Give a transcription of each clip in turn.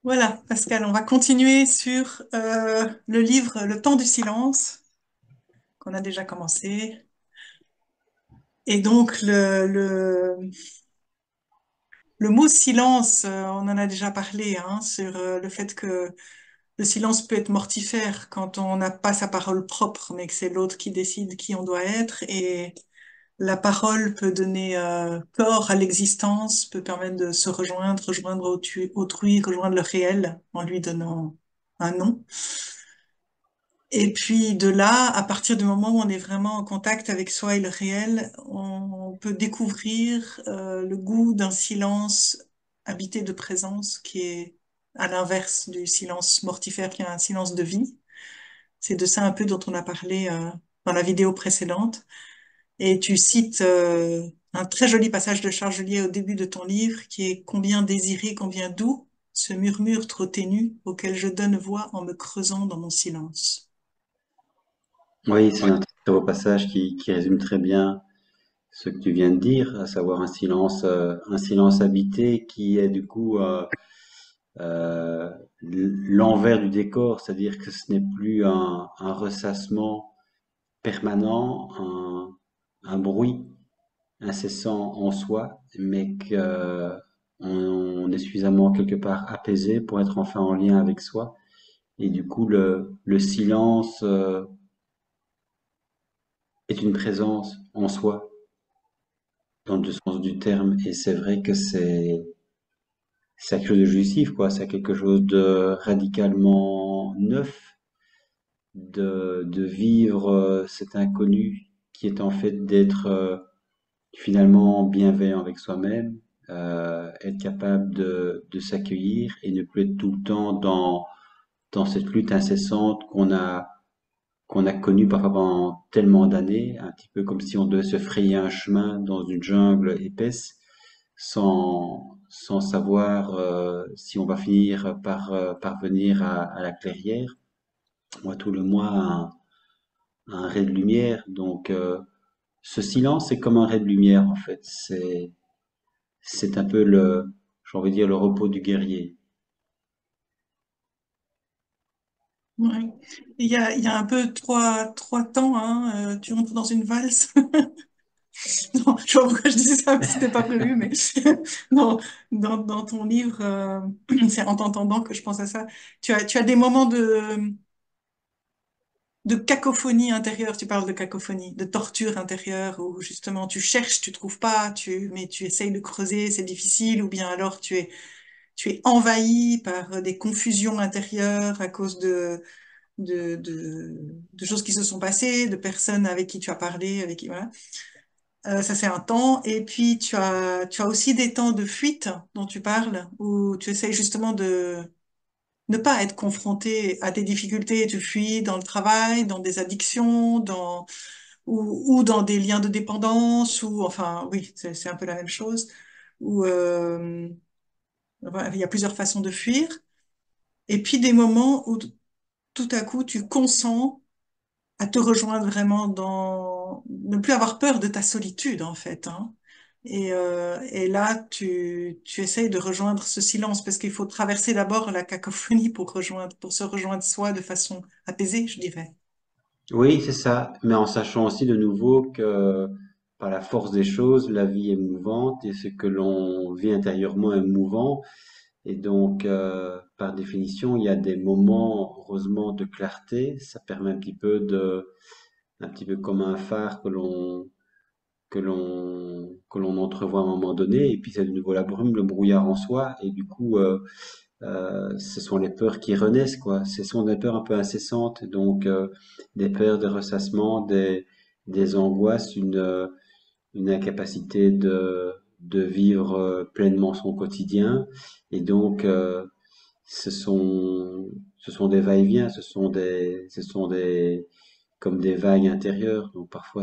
Voilà, Pascal, on va continuer sur le livre Le temps du silence, qu'on a déjà commencé. Et donc, le mot silence, on en a déjà parlé, hein, sur le fait que le silence peut être mortifère quand on n'a pas sa parole propre, mais que c'est l'autre qui décide qui on doit être. Et la parole peut donner corps à l'existence, peut permettre de se rejoindre, rejoindre autrui, rejoindre le réel en lui donnant un nom. Et puis de là, à partir du moment où on est vraiment en contact avec soi et le réel, on peut découvrir le goût d'un silence habité de présence qui est à l'inverse du silence mortifère qui est un silence de vie. C'est de ça un peu dont on a parlé dans la vidéo précédente. Et tu cites un très joli passage de Charles Joliet au début de ton livre qui est combien désiré, combien doux, ce murmure trop ténu auquel je donne voix en me creusant dans mon silence. Oui, c'est un très beau passage qui résume très bien ce que tu viens de dire, à savoir un silence habité qui est du coup l'envers du décor, c'est-à-dire que ce n'est plus un ressassement permanent, un bruit incessant en soi, mais que on est suffisamment quelque part apaisé pour être enfin en lien avec soi. Et du coup, le silence est une présence en soi, dans le sens du terme. Et c'est vrai que c'est quelque chose de jouissif, quoi. C'est quelque chose de radicalement neuf, de vivre cet inconnu qui est en fait d'être finalement bienveillant avec soi-même, être capable de s'accueillir et ne plus être tout le temps dans cette lutte incessante qu'on a connue parfois pendant tellement d'années, un petit peu comme si on devait se frayer un chemin dans une jungle épaisse sans savoir si on va finir par parvenir à la clairière ou à tout le moins un ray de lumière. Donc ce silence, c'est comme un ray de lumière en fait. C'est un peu j'ai envie de dire, le repos du guerrier. Ouais. Il y a un peu trois temps, hein. Tu entres dans une valse. Non, je sais pas pourquoi je disais ça, mais c'était pas prévu, mais dans, dans ton livre, c'est en t'entendant que je pense à ça. Tu as des moments de cacophonie intérieure. Tu parles de cacophonie, de torture intérieure, où justement tu cherches, tu trouves pas, mais tu essayes de creuser, c'est difficile, ou bien alors tu es envahi par des confusions intérieures à cause de choses qui se sont passées, de personnes avec qui tu as parlé, avec qui, voilà. Ça, c'est un temps. Et puis, tu as aussi des temps de fuite dont tu parles, où tu essayes justement de ne pas être confronté à tes difficultés. Tu fuis dans le travail, dans des addictions, ou dans des liens de dépendance, ou enfin, oui, c'est un peu la même chose. Où, voilà, il y a plusieurs façons de fuir. Et puis, des moments où tout à coup, tu consens à te rejoindre vraiment dans ne plus avoir peur de ta solitude en fait, hein. Et là, tu essayes de rejoindre ce silence parce qu'il faut traverser d'abord la cacophonie pour se rejoindre soi de façon apaisée, je dirais. Oui, c'est ça, mais en sachant aussi de nouveau que par la force des choses, la vie est mouvante et ce que l'on vit intérieurement est mouvant. Et donc, par définition, il y a des moments, heureusement, de clarté. Ça permet un petit peu comme un phare que l'on entrevoit à un moment donné. Et puis, c'est de nouveau la brume, le brouillard en soi. Et du coup, ce sont les peurs qui renaissent, quoi. Ce sont des peurs un peu incessantes, donc des peurs, des ressassements, des angoisses, une incapacité de vivre pleinement son quotidien. Et donc, ce sont des va-et-vient, ce sont comme des vagues intérieures. Donc parfois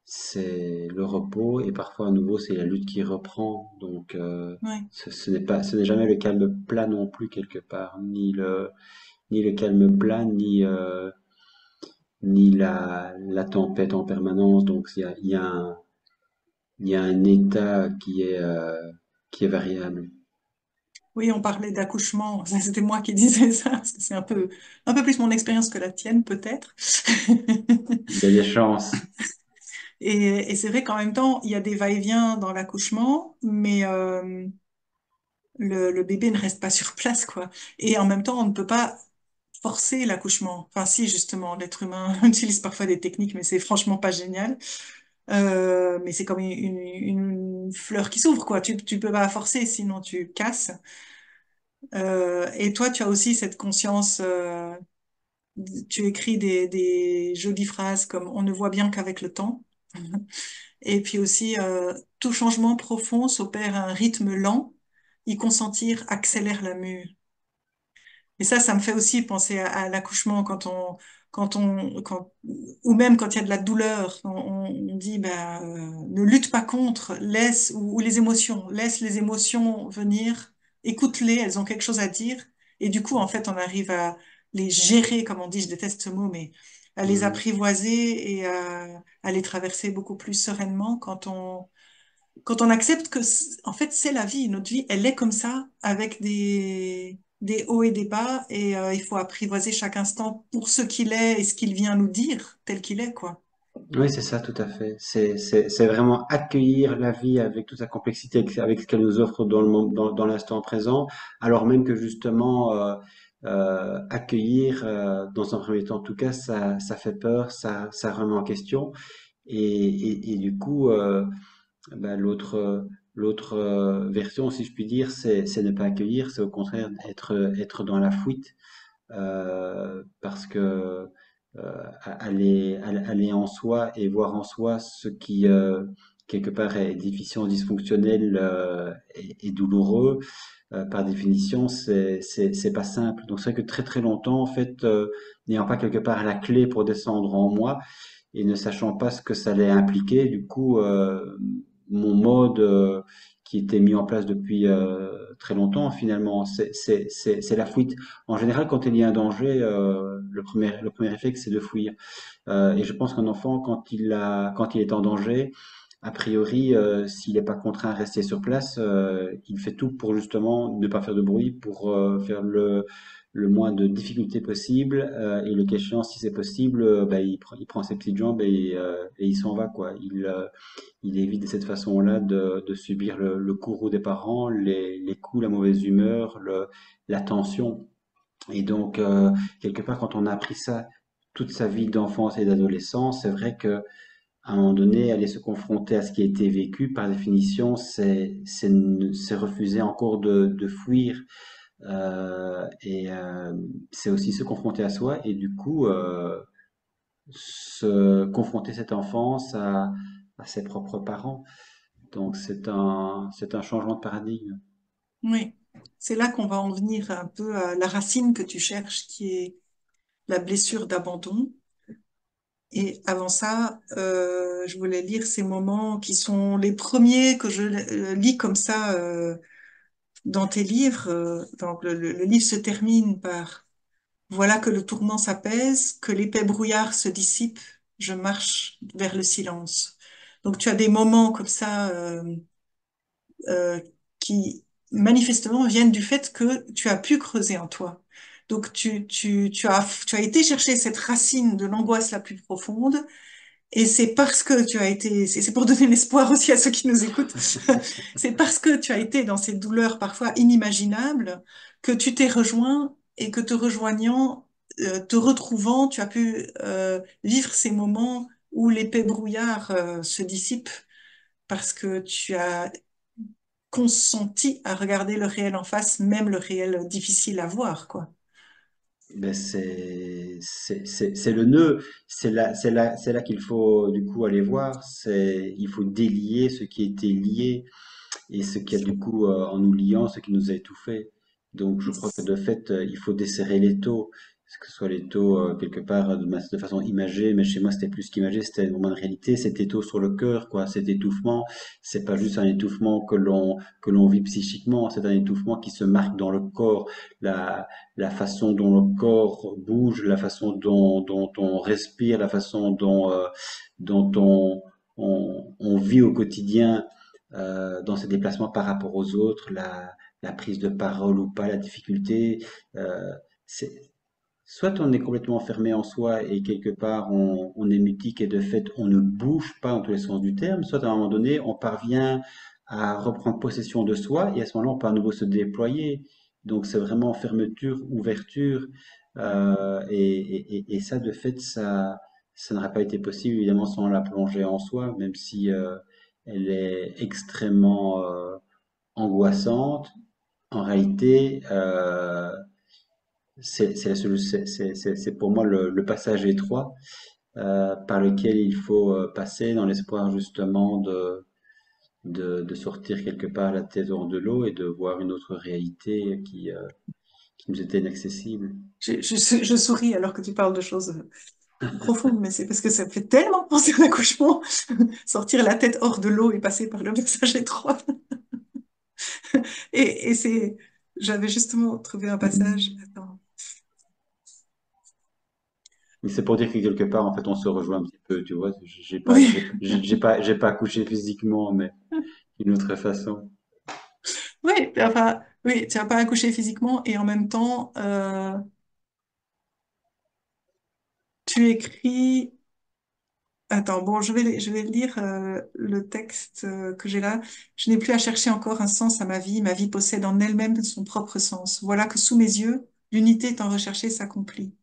c'est le repos et parfois à nouveau c'est la lutte qui reprend. Donc Ouais. ce n'est jamais le calme plat non plus quelque part, ni le calme plat, ni la tempête en permanence. Donc il y a un état qui est variable. Oui, on parlait d'accouchement. Ça, c'était moi qui disais ça, parce que c'est un peu plus mon expérience que la tienne, peut-être. Il y a des chances. Et c'est vrai qu'en même temps, il y a des va-et-vient dans l'accouchement, mais le bébé ne reste pas sur place, quoi. Et en même temps, on ne peut pas forcer l'accouchement. Enfin, si, justement, l'être humain utilise parfois des techniques, mais c'est franchement pas génial. Mais c'est comme une fleur qui s'ouvre, quoi. Tu peux pas forcer, sinon tu casses. Et toi, tu as aussi cette conscience. Tu écris des jolies phrases comme on ne voit bien qu'avec le temps. Et puis aussi, tout changement profond s'opère à un rythme lent. Y consentir accélère la mue. Et ça me fait aussi penser à l'accouchement ou même quand il y a de la douleur, on dit, ben, ne lutte pas contre, ou les émotions, laisse les émotions venir, écoute-les, elles ont quelque chose à dire. Et du coup, en fait, on arrive à les gérer, comme on dit, je déteste ce mot, mais à les Mhm. apprivoiser et à les traverser beaucoup plus sereinement quand on accepte que, en fait, c'est la vie. Notre vie, elle est comme ça, avec des hauts et des bas, et il faut apprivoiser chaque instant pour ce qu'il est et ce qu'il vient nous dire, tel qu'il est, quoi. Oui, c'est ça, tout à fait. C'est vraiment accueillir la vie avec toute sa complexité, avec ce qu'elle nous offre dans l'instant présent, alors même que justement, accueillir, dans un premier temps, en tout cas, ça fait peur, ça remet en question. Et du coup, bah, l'autre version, si je puis dire, c'est ne pas accueillir, c'est au contraire être dans la fuite, parce que aller en soi et voir en soi ce qui quelque part est déficient, dysfonctionnel et douloureux, par définition, c'est pas simple. Donc c'est vrai que très très longtemps, en fait, n'ayant pas quelque part la clé pour descendre en moi et ne sachant pas ce que ça allait impliquer, du coup, mon mode qui était mis en place depuis très longtemps, finalement, c'est la fuite. En général, quand il y a un danger, le premier réflexe, c'est de fuir. Et je pense qu'un enfant, quand il est en danger, a priori, s'il n'est pas contraint à rester sur place, il fait tout pour justement ne pas faire de bruit, pour faire le moins de difficultés possible. Et le cas échéant, si c'est possible, bah, il prend ses petites jambes et il s'en va, quoi. Il évite de cette façon-là de subir le courroux des parents, les coups, la mauvaise humeur, la tension. Et donc, quelque part, quand on a appris ça toute sa vie d'enfance et d'adolescence, c'est vrai que à un moment donné, aller se confronter à ce qui a été vécu, par définition, c'est refuser encore de fuir. C'est aussi se confronter à soi et du coup, se confronter cette enfance à ses propres parents. Donc, c'est un changement de paradigme. Oui, c'est là qu'on va en venir un peu à la racine que tu cherches, qui est la blessure d'abandon. Et avant ça, je voulais lire ces moments qui sont les premiers que je lis comme ça dans tes livres. Donc le livre se termine par voilà que le tourment s'apaise, que l'épais brouillard se dissipe, je marche vers le silence. Donc tu as des moments comme ça qui manifestement viennent du fait que tu as pu creuser en toi. Donc tu as été chercher cette racine de l'angoisse la plus profonde et c'est parce que tu as été, c'est pour donner l'espoir aussi à ceux qui nous écoutent, c'est parce que tu as été dans ces douleurs parfois inimaginables que tu t'es rejoint et que te rejoignant, te retrouvant, tu as pu vivre ces moments où l'épais brouillard se dissipe parce que tu as consenti à regarder le réel en face, même le réel difficile à voir, quoi. Ben c'est le nœud, c'est là qu'il faut du coup aller voir, il faut délier ce qui était lié et ce qui a du coup en nous liant ce qui nous a étouffés. Donc je crois que de fait il faut desserrer les taux, que ce soit les taux quelque part de façon imagée, mais chez moi c'était plus qu'imagé, c'était vraiment une réalité, cet étau sur le cœur quoi, cet étouffement, c'est pas juste un étouffement que l'on vit psychiquement, c'est un étouffement qui se marque dans le corps, la la façon dont le corps bouge, la façon dont on respire, la façon dont on vit au quotidien dans ses déplacements par rapport aux autres, la prise de parole ou pas, la difficulté. euh, c'est, Soit on est complètement fermé en soi et quelque part on est mutique et de fait on ne bouge pas dans tous les sens du terme, soit à un moment donné on parvient à reprendre possession de soi et à ce moment-là on peut à nouveau se déployer. Donc c'est vraiment fermeture, ouverture et ça de fait ça n'aurait pas été possible évidemment sans la plonger en soi, même si elle est extrêmement angoissante. En réalité, c'est pour moi le passage étroit par lequel il faut passer dans l'espoir justement de sortir quelque part la tête hors de l'eau et de voir une autre réalité qui nous était inaccessible. Je souris alors que tu parles de choses profondes, mais c'est parce que ça me fait tellement penser à l'accouchement. Sortir la tête hors de l'eau et passer par le passage étroit. Et j'avais justement trouvé un passage. Attends. Mais c'est pour dire que quelque part, en fait, on se rejoint un petit peu, tu vois. Oui, J'ai pas accouché physiquement, mais d'une autre façon. oui, enfin, oui, tu n'as pas accouché physiquement et en même temps, tu écris. Attends, bon, je vais lire le texte que j'ai là. Je n'ai plus à chercher encore un sens à ma vie. Ma vie possède en elle-même son propre sens. Voilà que sous mes yeux, l'unité tant recherchée s'accomplit.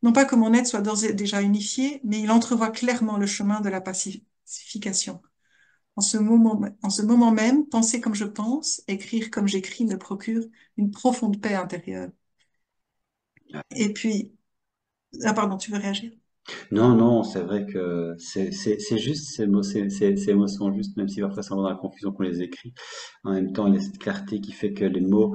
Non pas que mon être soit d'ores et déjà unifié, mais il entrevoit clairement le chemin de la pacification. En ce moment même, penser comme je pense, écrire comme j'écris me procure une profonde paix intérieure. Et puis, ah pardon, tu veux réagir? Non, non, c'est vrai que c'est juste, ces mots sont justes, même si parfois ça va dans la confusion qu'on les écrit. En même temps, il y a cette clarté qui fait que les mots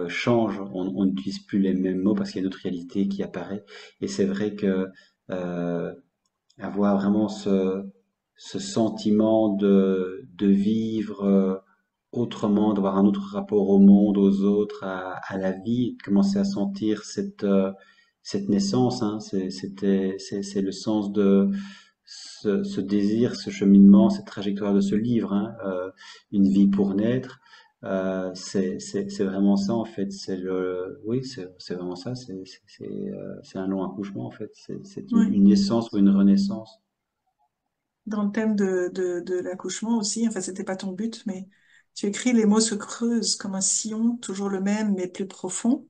changent. On n'utilise plus les mêmes mots parce qu'il y a une autre réalité qui apparaît. Et c'est vrai que euh, avoir vraiment ce sentiment de vivre autrement, d'avoir un autre rapport au monde, aux autres, à la vie, de commencer à sentir cette naissance, hein, c'est le sens de ce désir, ce cheminement, cette trajectoire de ce livre, hein, Une vie pour naître. C'est vraiment ça en fait. Oui, c'est vraiment ça. C'est un long accouchement en fait. C'est Oui. une naissance ou une renaissance. Dans le thème de l'accouchement aussi, enfin, c'était pas ton but, mais tu écris les mots se creusent comme un sillon, toujours le même, mais plus profond,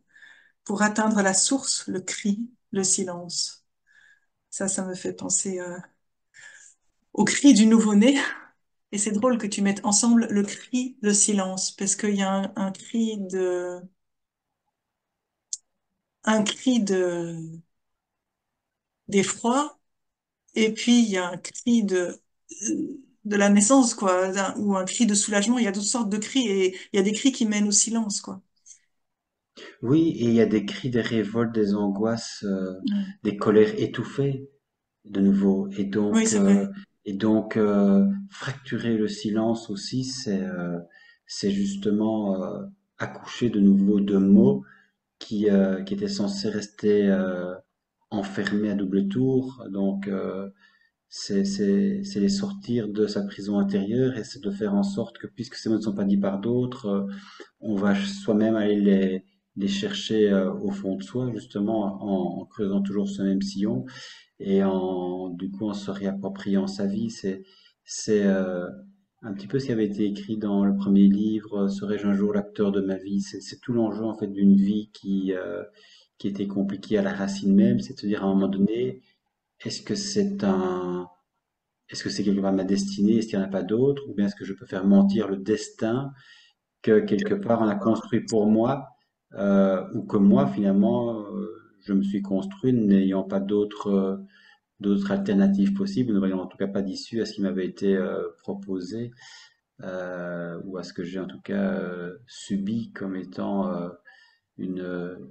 pour atteindre la source, le cri, le silence. Ça me fait penser au cri du nouveau-né. Et c'est drôle que tu mettes ensemble le cri, le silence, parce qu'il y a un cri d'effroi, et puis il y a un cri de la naissance, quoi, ou un cri de soulagement. Il y a toutes sortes de cris, et il y a des cris qui mènent au silence, quoi. Oui, et il y a des cris, des révoltes, des angoisses, Mm. des colères étouffées de nouveau. Oui, c'est vrai. Et donc fracturer le silence aussi, c'est justement accoucher de nouveau de mots qui étaient censés rester enfermés à double tour. Donc c'est les sortir de sa prison intérieure et c'est de faire en sorte que puisque ces mots ne sont pas dits par d'autres, on va soi-même aller les chercher au fond de soi, justement en creusant toujours ce même sillon et du coup en se réappropriant sa vie. C'est un petit peu ce qui avait été écrit dans le premier livre, Serais-je un jour l'acteur de ma vie? C'est tout l'enjeu en fait d'une vie qui était compliquée à la racine même, c'est de se dire à un moment donné, est-ce que c'est est-ce que c'est quelque part ma destinée? Est-ce qu'il n'y en a pas d'autre? Ou bien est-ce que je peux faire mentir le destin que quelque part on a construit pour moi, ou que moi finalement je me suis construit n'ayant pas d'autres alternatives possibles, ne voyant en tout cas pas d'issue à ce qui m'avait été proposé, ou à ce que j'ai en tout cas subi comme étant une,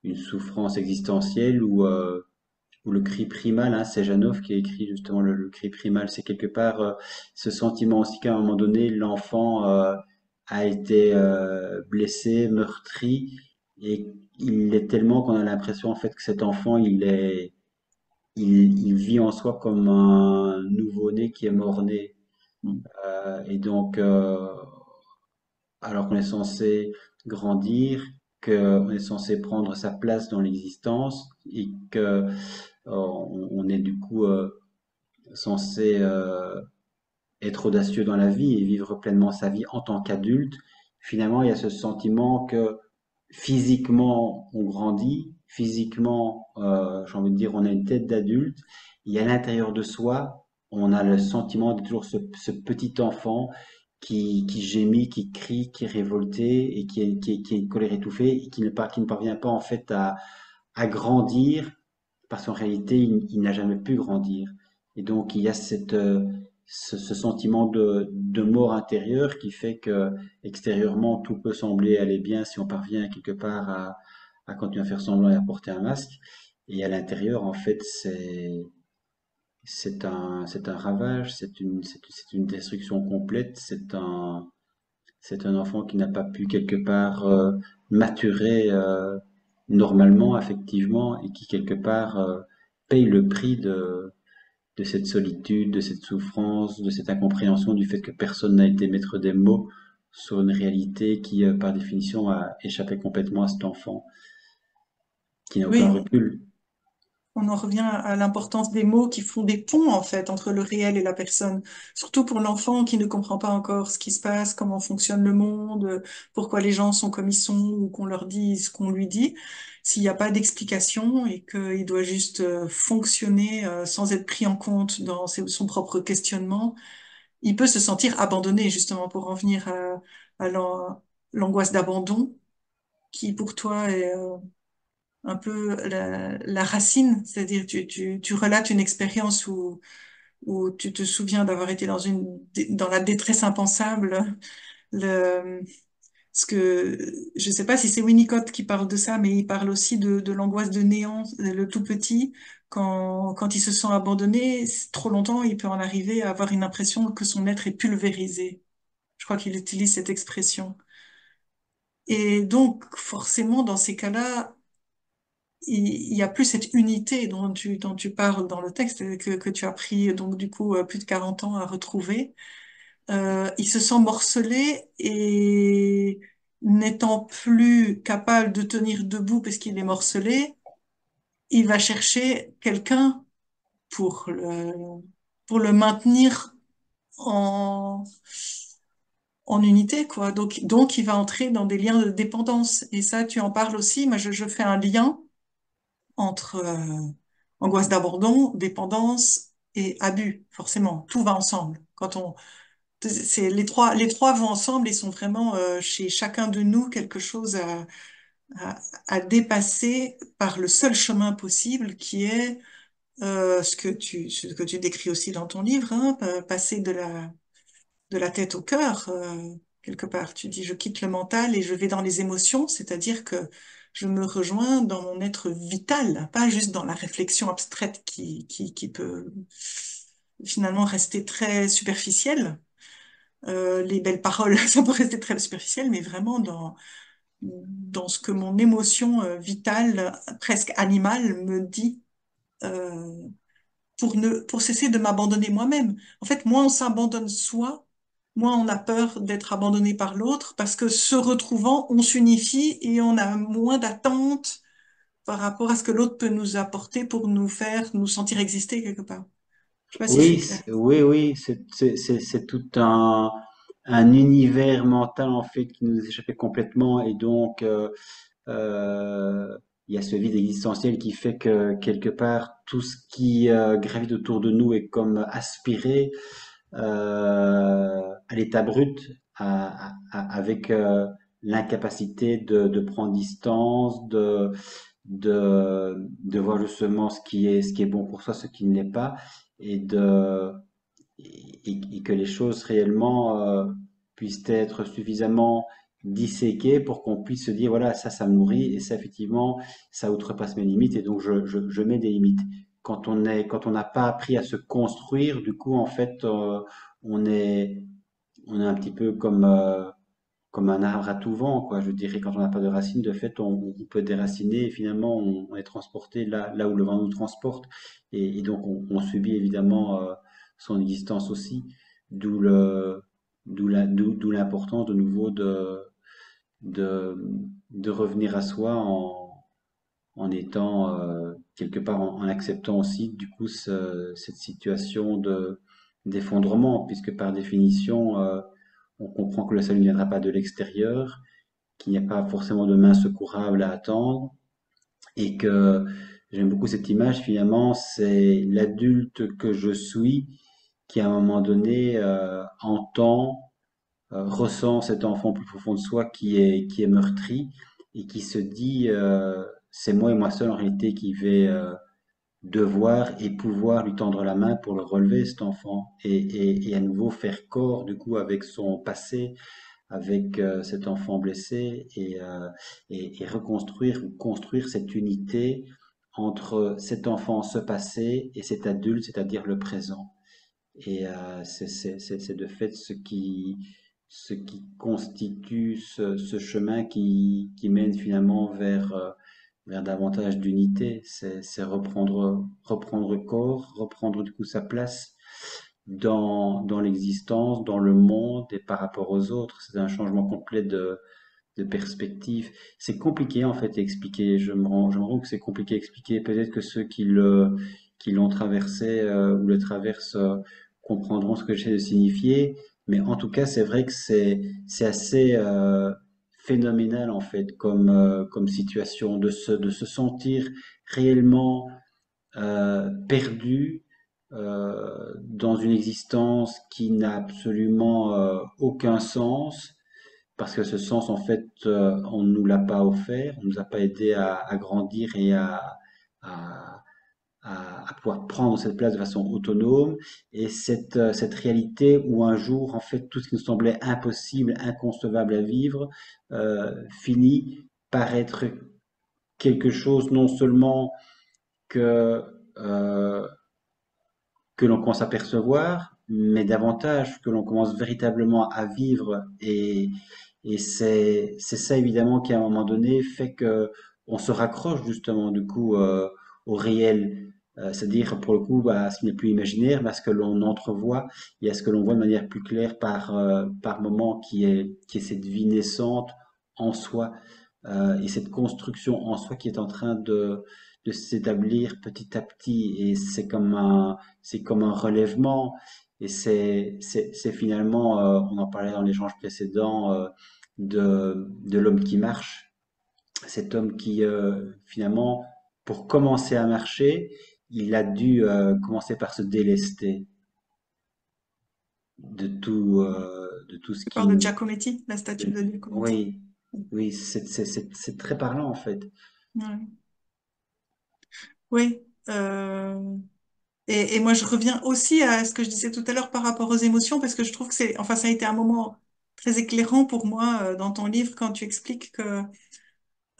une souffrance existentielle ou le cri primal, hein, c'est Janov qui a écrit justement le cri primal, c'est quelque part ce sentiment aussi qu'à un moment donné, l'enfant a été blessé, meurtri, et il l'est tellement qu'on a l'impression en fait que cet enfant, il vit en soi comme un nouveau-né qui est mort-né. Mm. Et donc, alors qu'on est censé grandir, qu'on est censé prendre sa place dans l'existence et que on est du coup censé être audacieux dans la vie et vivre pleinement sa vie en tant qu'adulte. Finalement, il y a ce sentiment que physiquement on grandit, physiquement, j'ai envie de dire, on a une tête d'adulte, et à l'intérieur de soi, on a le sentiment d'être toujours ce petit enfant qui gémit, qui crie, qui est révolté et qui est une colère étouffée et qui ne parvient pas en fait à grandir parce qu'en réalité, il n'a jamais pu grandir. Et donc, il y a ce sentiment de mort intérieure qui fait que extérieurement, tout peut sembler aller bien si on parvient quelque part à continuer à faire semblant et à porter un masque. Et à l'intérieur, en fait, c'est un ravage, c'est une destruction complète, c'est un enfant qui n'a pas pu quelque part maturer normalement, affectivement, et qui quelque part paye le prix de cette solitude, de cette souffrance, de cette incompréhension du fait que personne n'a été maître des mots sur une réalité qui, par définition, a échappé complètement à cet enfant, qui n'a aucun Oui, recul. on en revient à l'importance des mots qui font des ponts, en fait, entre le réel et la personne. Surtout pour l'enfant qui ne comprend pas encore ce qui se passe, comment fonctionne le monde, pourquoi les gens sont comme ils sont, ou qu'on leur dit ce qu'on lui dit. S'il n'y a pas d'explication et qu'il doit juste fonctionner sans être pris en compte dans son propre questionnement, il peut se sentir abandonné, justement, pour en venir à l'angoisse d'abandon, qui pour toi est un peu la racine, c'est-à-dire tu relates une expérience où tu te souviens d'avoir été dans la détresse impensable. Le, ce que je sais pas si c'est Winnicott qui parle de ça, mais il parle aussi de l'angoisse de néant, le tout petit. Quand il se sent abandonné, trop longtemps, il peut en arriver à avoir une impression que son être est pulvérisé. Je crois qu'il utilise cette expression. Et donc, forcément, dans ces cas-là, il y a plus cette unité dont tu parles dans le texte, que tu as pris donc du coup plus de 40 ans à retrouver. Il se sent morcelé et n'étant plus capable de tenir debout parce qu'il est morcelé, il va chercher quelqu'un pour pour le maintenir en, en unité, quoi. Donc, il va entrer dans des liens de dépendance. Et ça, tu en parles aussi. Moi, je fais un lien entre angoisse d'abandon, dépendance et abus. Forcément, tout va ensemble. C'est les trois vont ensemble et sont vraiment chez chacun de nous quelque chose à, à dépasser par le seul chemin possible qui est ce que tu décris aussi dans ton livre, hein, passer de la tête au cœur, quelque part. Tu dis, je quitte le mental et je vais dans les émotions, c'est-à-dire que je me rejoins dans mon être vital, pas juste dans la réflexion abstraite qui peut finalement rester très superficielle. Les belles paroles, ça peut rester très superficiel, mais vraiment dans ce que mon émotion vitale, presque animale, me dit. Euh, pour cesser de m'abandonner moi-même. En fait, moins on s'abandonne soi, moins on a peur d'être abandonné par l'autre, parce que se retrouvant, on s'unifie et on a moins d'attentes par rapport à ce que l'autre peut nous apporter pour nous faire nous sentir exister quelque part. Je sais pas si je suis Oui, claire. oui, c'est tout un univers mental en fait qui nous échappait complètement et donc il y a ce vide existentiel qui fait que quelque part tout ce qui gravite autour de nous est comme aspiré à l'état brut, avec l'incapacité de prendre distance, de voir justement ce qui est bon pour soi, ce qui ne l'est pas, et et que les choses réellement puissent être suffisamment disséquées pour qu'on puisse se dire, voilà, ça me nourrit, et ça, effectivement, ça outrepasse mes limites, et donc je mets des limites. Quand on n'a pas appris à se construire, du coup, en fait, on est, on est un petit peu comme un arbre à tout vent, quoi. Je dirais, quand on n'a pas de racines, de fait, on peut déraciner et finalement, on est transporté là où le vent nous transporte. Et donc, on subit évidemment son existence aussi. D'où le, d'où l'importance de nouveau de, de revenir à soi en étant quelque part en acceptant aussi du coup cette situation d'effondrement, puisque par définition, on comprend que le salut ne viendra pas de l'extérieur, qu'il n'y a pas forcément de main secourable à attendre, et que j'aime beaucoup cette image finalement, c'est l'adulte que je suis qui à un moment donné entend, ressent cet enfant plus profond de soi qui est meurtri et qui se dit c'est moi et moi seul en réalité qui vais devoir et pouvoir lui tendre la main pour le relever cet enfant et à nouveau faire corps du coup avec son passé, avec cet enfant blessé et reconstruire ou construire cette unité entre cet enfant, ce passé et cet adulte, c'est-à-dire le présent. Et c'est de fait ce qui constitue ce chemin qui mène finalement vers davantage d'unité. C'est reprendre corps, reprendre du coup sa place dans l'existence, dans le monde et par rapport aux autres. C'est un changement complet de perspective. C'est compliqué en fait à expliquer. Je me rends compte que c'est compliqué à expliquer. Peut-être que ceux qui l'ont traversé ou le traversent comprendront ce que j'essaie de signifier. Mais en tout cas, c'est vrai que c'est assez phénoménal en fait comme situation de se sentir réellement perdu dans une existence qui n'a absolument aucun sens parce que ce sens, en fait, on ne nous l'a pas offert, on ne nous a pas aidé à grandir et à, à pouvoir prendre cette place de façon autonome. Et cette réalité où un jour, en fait, tout ce qui nous semblait impossible, inconcevable à vivre, finit par être quelque chose non seulement que, euh, que l'on commence à percevoir, mais davantage que l'on commence véritablement à vivre. Et c'est ça évidemment qui à un moment donné fait que on se raccroche justement du coup au réel. C'est-à-dire pour le coup à ce qui n'est plus imaginaire, mais à ce que l'on entrevoit et à ce que l'on voit de manière plus claire par moment qui est cette vie naissante en soi et cette construction en soi qui est en train de s'établir petit à petit. Et c'est comme un relèvement. Et c'est finalement, on en parlait dans l'échange précédent, de l'homme qui marche. Cet homme qui, finalement, pour commencer à marcher, il a dû commencer par se délester de tout ce Tu parles de qui... Giacometti, la statue de Giacometti. Oui, oui, c'est très parlant en fait. Ouais. Oui. Et moi, je reviens aussi à ce que je disais tout à l'heure par rapport aux émotions, parce que je trouve que enfin, ça a été un moment très éclairant pour moi dans ton livre quand tu expliques que,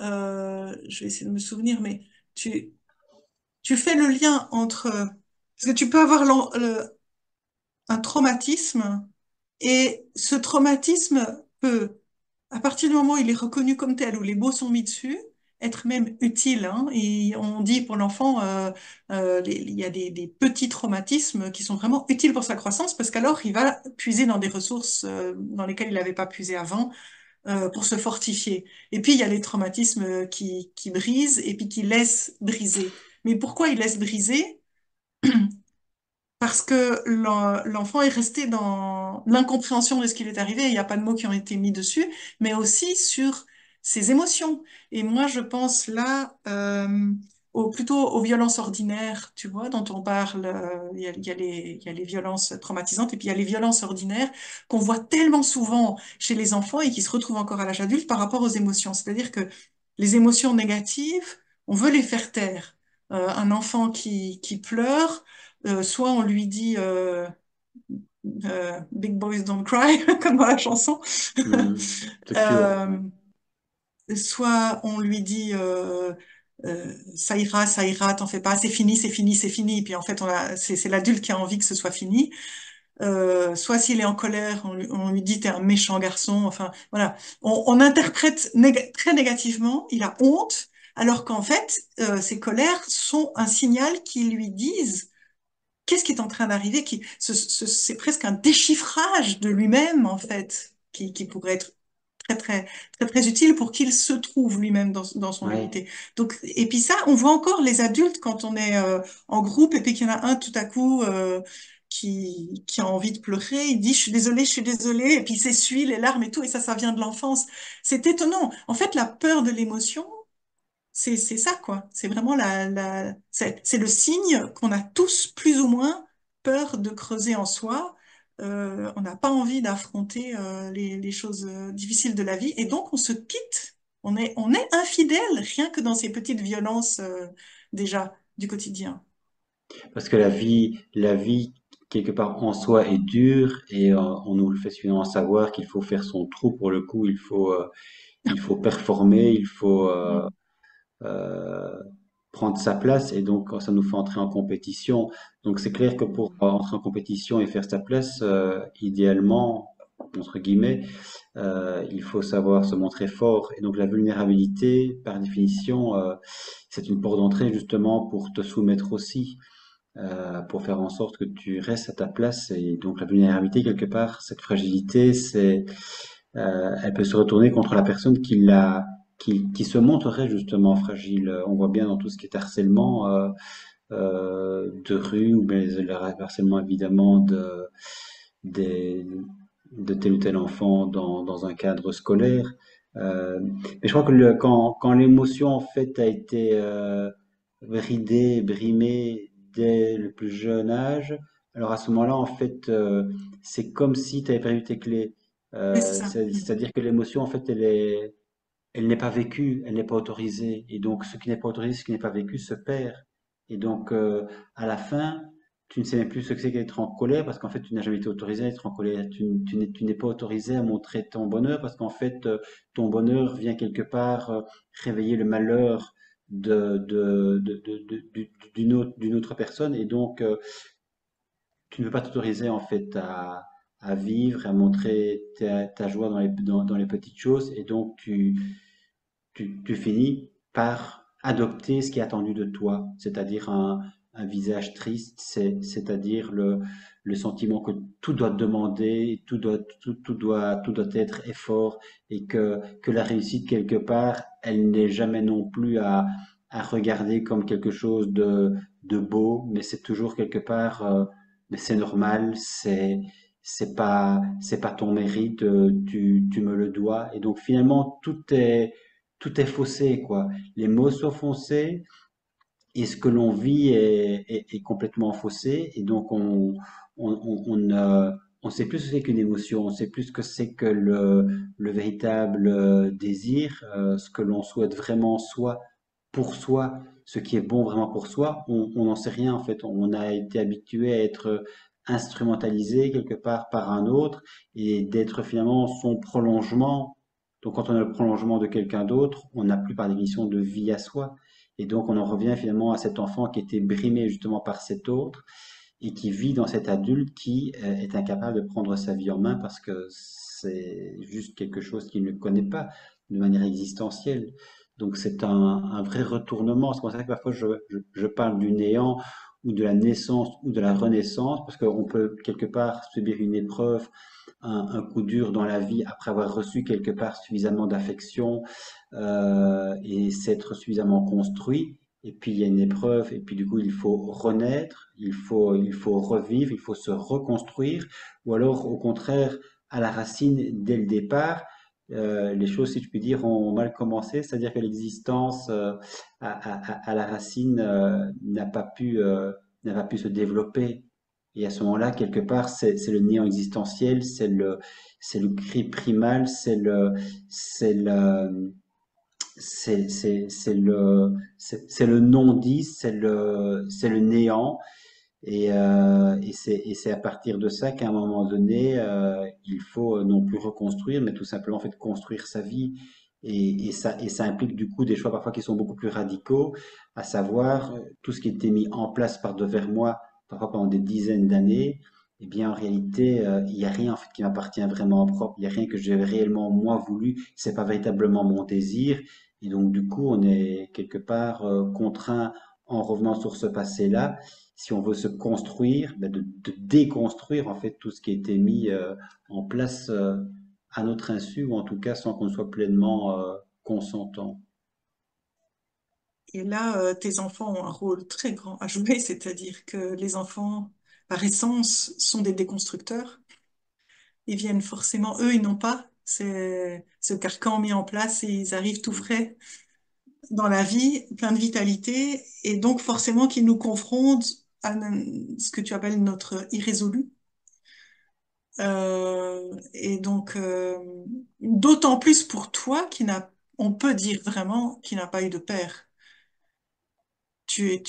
je vais essayer de me souvenir, mais tu, tu fais le lien entre, parce que tu peux avoir un traumatisme et ce traumatisme peut, à partir du moment où il est reconnu comme tel, où les mots sont mis dessus, être même utile, hein. Et on dit pour l'enfant, il y a des petits traumatismes qui sont vraiment utiles pour sa croissance, parce qu'alors il va puiser dans des ressources dans lesquelles il n'avait pas puisé avant pour se fortifier. Et puis il y a les traumatismes qui brisent et puis qui laissent briser. Mais pourquoi ils laissent briser? Parce que l'enfant est resté dans l'incompréhension de ce qui lui est arrivé. Il n'y a pas de mots qui ont été mis dessus, mais aussi sur ses émotions. Et moi, je pense là plutôt aux violences ordinaires, tu vois, dont on parle. Il y a les violences traumatisantes et puis il y a les violences ordinaires qu'on voit tellement souvent chez les enfants et qui se retrouvent encore à l'âge adulte par rapport aux émotions. C'est-à-dire que les émotions négatives, on veut les faire taire. Un enfant qui pleure, soit on lui dit Big Boys Don't Cry, comme dans la chanson, The Cure. euh, soit on lui dit ça ira, t'en fais pas, c'est fini, c'est fini, c'est fini. Puis en fait, c'est l'adulte qui a envie que ce soit fini. Soit s'il est en colère, on lui dit t'es un méchant garçon. Enfin, voilà. On interprète très négativement, il a honte, alors qu'en fait, ces colères sont un signal qui lui disent qu'est-ce qui est en train d'arriver, c'est presque un déchiffrage de lui-même, en fait, qui pourrait être très, très, très, très utile pour qu'il se trouve lui-même dans son Ouais. unité. Donc, et puis ça, on voit encore les adultes quand on est en groupe et puis qu'il y en a un tout à coup qui a envie de pleurer, il dit je suis désolé, et puis il s'essuie les larmes et tout, et ça vient de l'enfance. C'est étonnant. En fait, la peur de l'émotion, c'est ça, quoi. C'est vraiment c'est le signe qu'on a tous plus ou moins peur de creuser en soi. On n'a pas envie d'affronter les choses difficiles de la vie et donc on se quitte. On est infidèle rien que dans ces petites violences déjà du quotidien. Parce que la vie, quelque part en soi, est dure et on nous le fait suffisamment savoir qu'il faut faire son trou pour le coup, il faut performer, il faut Mm. euh, prendre sa place et donc ça nous fait entrer en compétition. Donc c'est clair que pour entrer en compétition et faire sa place, idéalement, entre guillemets, il faut savoir se montrer fort. Et donc la vulnérabilité, par définition, c'est une porte d'entrée justement pour te soumettre aussi, pour faire en sorte que tu restes à ta place. Et donc la vulnérabilité, quelque part, cette fragilité, elle peut se retourner contre la personne qui se montrerait justement fragile. On voit bien dans tout ce qui est harcèlement de rue ou bien le harcèlement évidemment des, de tel ou tel enfant dans un cadre scolaire. Mais je crois que quand l'émotion en fait a été bridée, brimée dès le plus jeune âge, alors à ce moment-là en fait c'est comme si tu avais perdu tes clés. Oui, c'est ça. Mm. C'est-à-dire que l'émotion en fait elle n'est pas vécue, elle n'est pas autorisée. Et donc, ce qui n'est pas autorisé, ce qui n'est pas vécu se perd. Et donc, à la fin, tu ne sais même plus ce que c'est qu'être en colère parce qu'en fait, tu n'as jamais été autorisé à être en colère. Tu n'es pas autorisé à montrer ton bonheur parce qu'en fait, ton bonheur vient quelque part réveiller le malheur d'une autre personne. Et donc, tu ne peux pas t'autoriser en fait à vivre, à montrer ta joie dans les petites choses. Et donc, tu finis par adopter ce qui est attendu de toi, c'est-à-dire un visage triste, c'est-à-dire le sentiment que tout doit te demander, tout doit être effort et que la réussite quelque part, elle n'est jamais non plus à regarder comme quelque chose de beau, mais c'est toujours quelque part, mais c'est normal, c'est pas ton mérite, tu me le dois. Et donc finalement, tout est faussé, quoi. Les mots sont faussés et ce que l'on vit est complètement faussé. Et donc, on sait plus ce que c'est qu'une émotion, on sait plus ce que c'est que le véritable désir, ce que l'on souhaite vraiment soi, pour soi, ce qui est bon vraiment pour soi. On n'en sait rien, en fait. On a été habitué à être instrumentalisé quelque part par un autre et d'être finalement son prolongement. Donc, quand on a le prolongement de quelqu'un d'autre, on n'a plus par définition de vie à soi. Et donc, on en revient finalement à cet enfant qui était brimé justement par cet autre et qui vit dans cet adulte qui est incapable de prendre sa vie en main parce que c'est juste quelque chose qu'il ne connaît pas de manière existentielle. Donc, c'est un vrai retournement. C'est pour ça que parfois je parle du néant ou de la naissance ou de la renaissance parce qu'on peut quelque part subir une épreuve, un coup dur dans la vie après avoir reçu quelque part suffisamment d'affection et s'être suffisamment construit. Et puis il y a une épreuve, et puis du coup il faut renaître, il faut revivre, il faut se reconstruire, ou alors au contraire, à la racine, dès le départ, les choses, si je puis dire, ont mal commencé, c'est-à-dire que l'existence à la racine n'a pas pu se développer. Et à ce moment-là, quelque part, c'est le néant existentiel, c'est le cri primal, c'est le, c'est le non-dit, c'est le néant. Et c'est à partir de ça qu'à un moment donné, il faut non plus reconstruire, mais tout simplement en fait construire sa vie. Et ça implique du coup des choix parfois qui sont beaucoup plus radicaux, à savoir tout ce qui était mis en place par devers moi, parfois pendant des dizaines d'années. Eh bien, en réalité, il n'y a rien en fait qui m'appartient vraiment en propre. Il n'y a rien que j'ai réellement moi voulu. C'est pas véritablement mon désir. Et donc, du coup, on est quelque part contraint en revenant sur ce passé-là, si on veut se construire, ben de déconstruire en fait tout ce qui a été mis en place à notre insu, ou en tout cas sans qu'on soit pleinement consentant. Et là, tes enfants ont un rôle très grand à jouer, c'est-à-dire que les enfants, par essence, sont des déconstructeurs. Ils viennent forcément, eux, ils n'ont pas ce carcan mis en place et ils arrivent tout frais dans la vie, plein de vitalité, et donc forcément qu'ils nous confrontent à ce que tu appelles notre irrésolu. Et donc, d'autant plus pour toi on peut dire vraiment qu'il n'a pas eu de père. Tu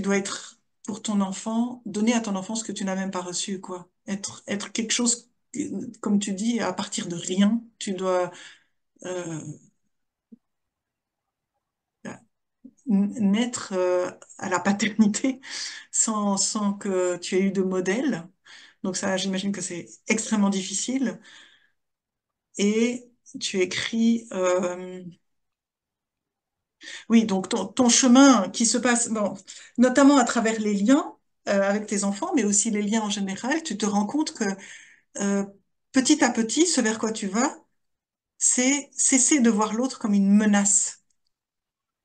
dois être pour ton enfant, donner à ton enfant ce que tu n'as même pas reçu, quoi. Être quelque chose, comme tu dis, à partir de rien. Tu dois euh, naître à la paternité sans que tu aies eu de modèle. Donc ça, j'imagine que c'est extrêmement difficile. Et tu écris, oui, donc ton chemin qui se passe, bon, notamment à travers les liens avec tes enfants, mais aussi les liens en général, tu te rends compte que euh, petit à petit, ce vers quoi tu vas, c'est cesser de voir l'autre comme une menace.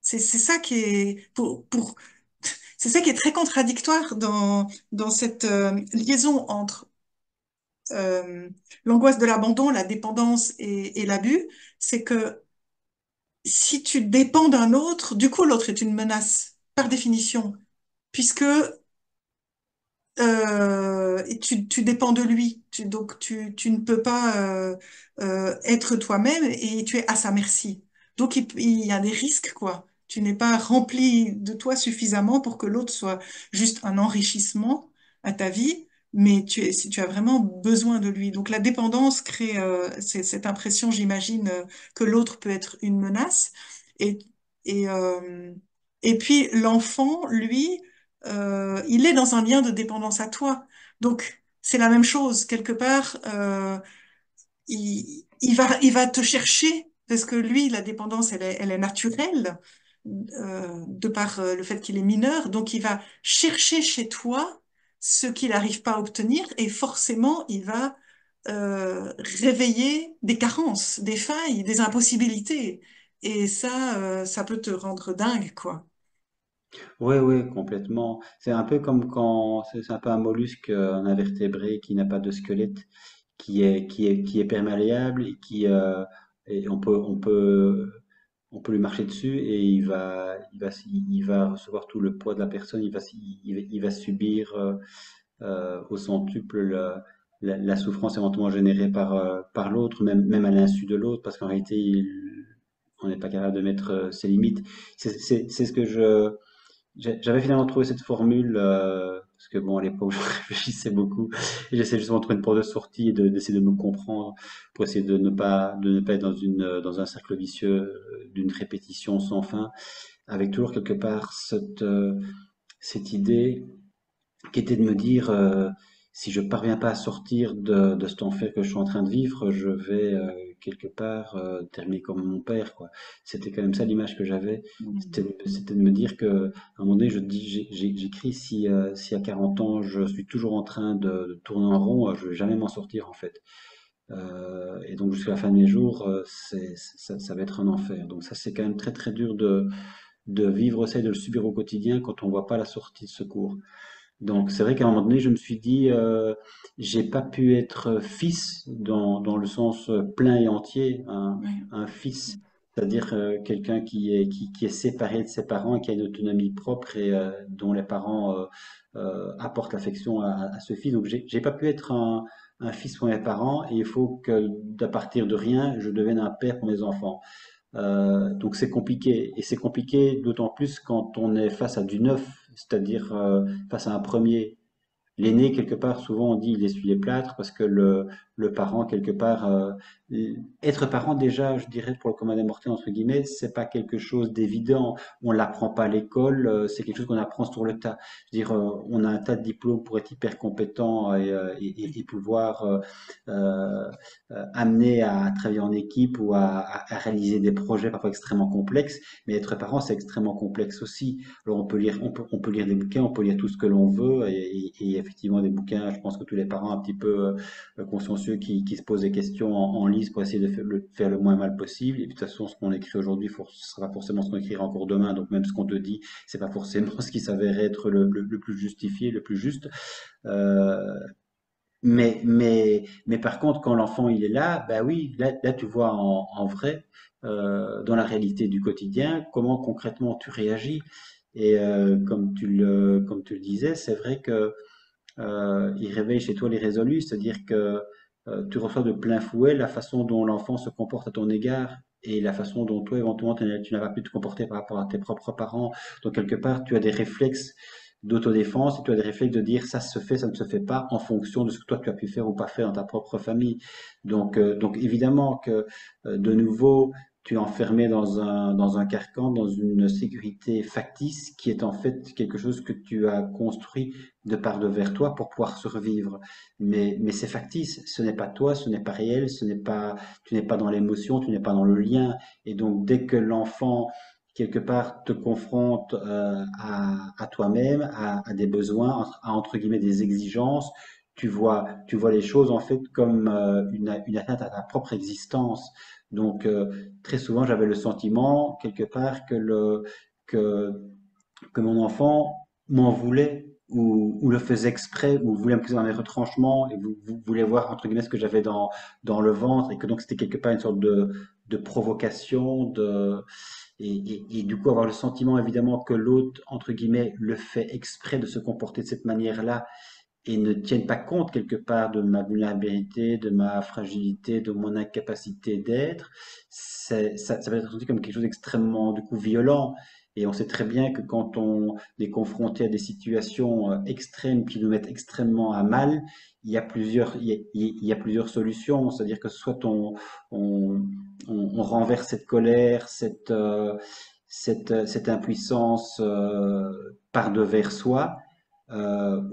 C'est ça qui est c'est ça qui est très contradictoire dans cette liaison entre euh, l'angoisse de l'abandon, la dépendance et l'abus, c'est que si tu dépends d'un autre, du coup l'autre est une menace par définition, puisque et tu dépends de lui. Donc tu ne peux pas être toi-même et tu es à sa merci. Donc il y a des risques, quoi. Tu n'es pas rempli de toi suffisamment pour que l'autre soit juste un enrichissement à ta vie, mais si tu as vraiment besoin de lui. Donc la dépendance crée cette impression, j'imagine, que l'autre peut être une menace. Et, et, euh, et puis l'enfant, lui, il est dans un lien de dépendance à toi. Donc, c'est la même chose. Quelque part, il va te chercher parce que lui, la dépendance, elle est naturelle de par le fait qu'il est mineur. Donc, il va chercher chez toi ce qu'il n'arrive pas à obtenir et forcément, il va réveiller des carences, des failles, des impossibilités. Et ça, ça peut te rendre dingue, quoi. Oui, oui, complètement. C'est un peu comme quand c'est un peu un mollusque, un invertébré qui n'a pas de squelette, qui est perméable et et on peut lui marcher dessus et il va recevoir tout le poids de la personne. Il va subir au centuple la souffrance éventuellement générée par l'autre, même à l'insu de l'autre, parce qu'en réalité, on n'est pas capable de mettre ses limites. C'est ce que j'avais finalement trouvé cette formule, parce que bon, à l'époque, je réfléchissais beaucoup, et j'essayais justement de trouver une porte de sortie et d'essayer de me comprendre pour essayer de ne pas être dans un cercle vicieux d'une répétition sans fin, avec toujours quelque part cette idée qui était de me dire, si je parviens pas à sortir de cet enfer que je suis en train de vivre, je vais quelque part terminer comme mon père, quoi. C'était quand même ça l'image que j'avais. C'était de me dire que, à un moment donné, je dis, j'écris si à 40 ans je suis toujours en train de tourner en rond, je vais jamais m'en sortir en fait. Et donc jusqu'à la fin de mes jours, ça va être un enfer. Donc ça, c'est quand même très très dur de vivre ça et de le subir au quotidien quand on voit pas la sortie de secours. Donc c'est vrai qu'à un moment donné, je me suis dit, j'ai pas pu être fils dans le sens plein et entier, Ouais. un fils, c'est-à-dire quelqu'un qui est séparé de ses parents et qui a une autonomie propre et dont les parents apportent l'affection à ce fils. Donc j'ai pas pu être un fils pour mes parents et il faut que d'à partir de rien, je devienne un père pour mes enfants. Donc c'est compliqué. Et c'est compliqué d'autant plus quand on est face à du neuf, c'est-à-dire face à un premier. l'aîné, quelque part, souvent on dit il essuie les plâtres parce que le parent, quelque part, être parent déjà, je dirais, pour le commun des mortels, entre guillemets, c'est pas quelque chose d'évident. On l'apprend pas à l'école, c'est quelque chose qu'on apprend sur le tas. Je veux dire, on a un tas de diplômes pour être hyper compétent et pouvoir amener à travailler en équipe ou à réaliser des projets parfois extrêmement complexes. Mais être parent, c'est extrêmement complexe aussi. Alors on peut lire des bouquins, on peut lire tout ce que l'on veut, et effectivement des bouquins. Je pense que tous les parents un petit peu consciencieux qui se posent des questions en lisent pour essayer de faire le moins mal possible. Et puis, de toute façon, ce qu'on écrit aujourd'hui, ce sera pas forcément ce qu'on écrira encore demain. Donc même ce qu'on te dit, c'est pas forcément ce qui s'avère être le plus justifié, le plus juste. Euh, mais par contre, quand l'enfant il est là, bah oui, là tu vois en vrai, dans la réalité du quotidien, comment concrètement tu réagis. Et comme tu le disais, c'est vrai que il réveille chez toi les résolus, c'est-à-dire que tu reçois de plein fouet la façon dont l'enfant se comporte à ton égard et la façon dont toi éventuellement tu n'as pas pu te comporter par rapport à tes propres parents. Donc quelque part, tu as des réflexes d'autodéfense et tu as des réflexes de dire ça se fait, ça ne se fait pas en fonction de ce que toi tu as pu faire ou pas faire dans ta propre famille. Donc évidemment que de nouveau, tu es enfermé dans un carcan, dans une sécurité factice qui est en fait quelque chose que tu as construit de part de vers toi pour pouvoir survivre. Mais c'est factice, ce n'est pas toi, ce n'est pas réel, tu n'es pas dans l'émotion, tu n'es pas dans le lien. Et donc dès que l'enfant quelque part te confronte à toi-même, à des besoins, à entre guillemets des exigences, tu vois les choses en fait comme une atteinte à ta propre existence. Donc très souvent j'avais le sentiment quelque part que, que mon enfant m'en voulait ou le faisait exprès ou voulait me pousser dans mes retranchements et voulait voir entre guillemets ce que j'avais dans le ventre et que donc c'était quelque part une sorte de provocation et du coup avoir le sentiment évidemment que l'autre entre guillemets le fait exprès de se comporter de cette manière-là et ne tienne pas compte quelque part de ma vulnérabilité, de ma fragilité, de mon incapacité d'être, ça va être ressenti comme quelque chose d'extrêmement du coup violent. Et on sait très bien que quand on est confronté à des situations extrêmes qui nous mettent extrêmement à mal, il y a plusieurs solutions. C'est-à-dire que soit on, on renverse cette colère, cette impuissance par devers soi,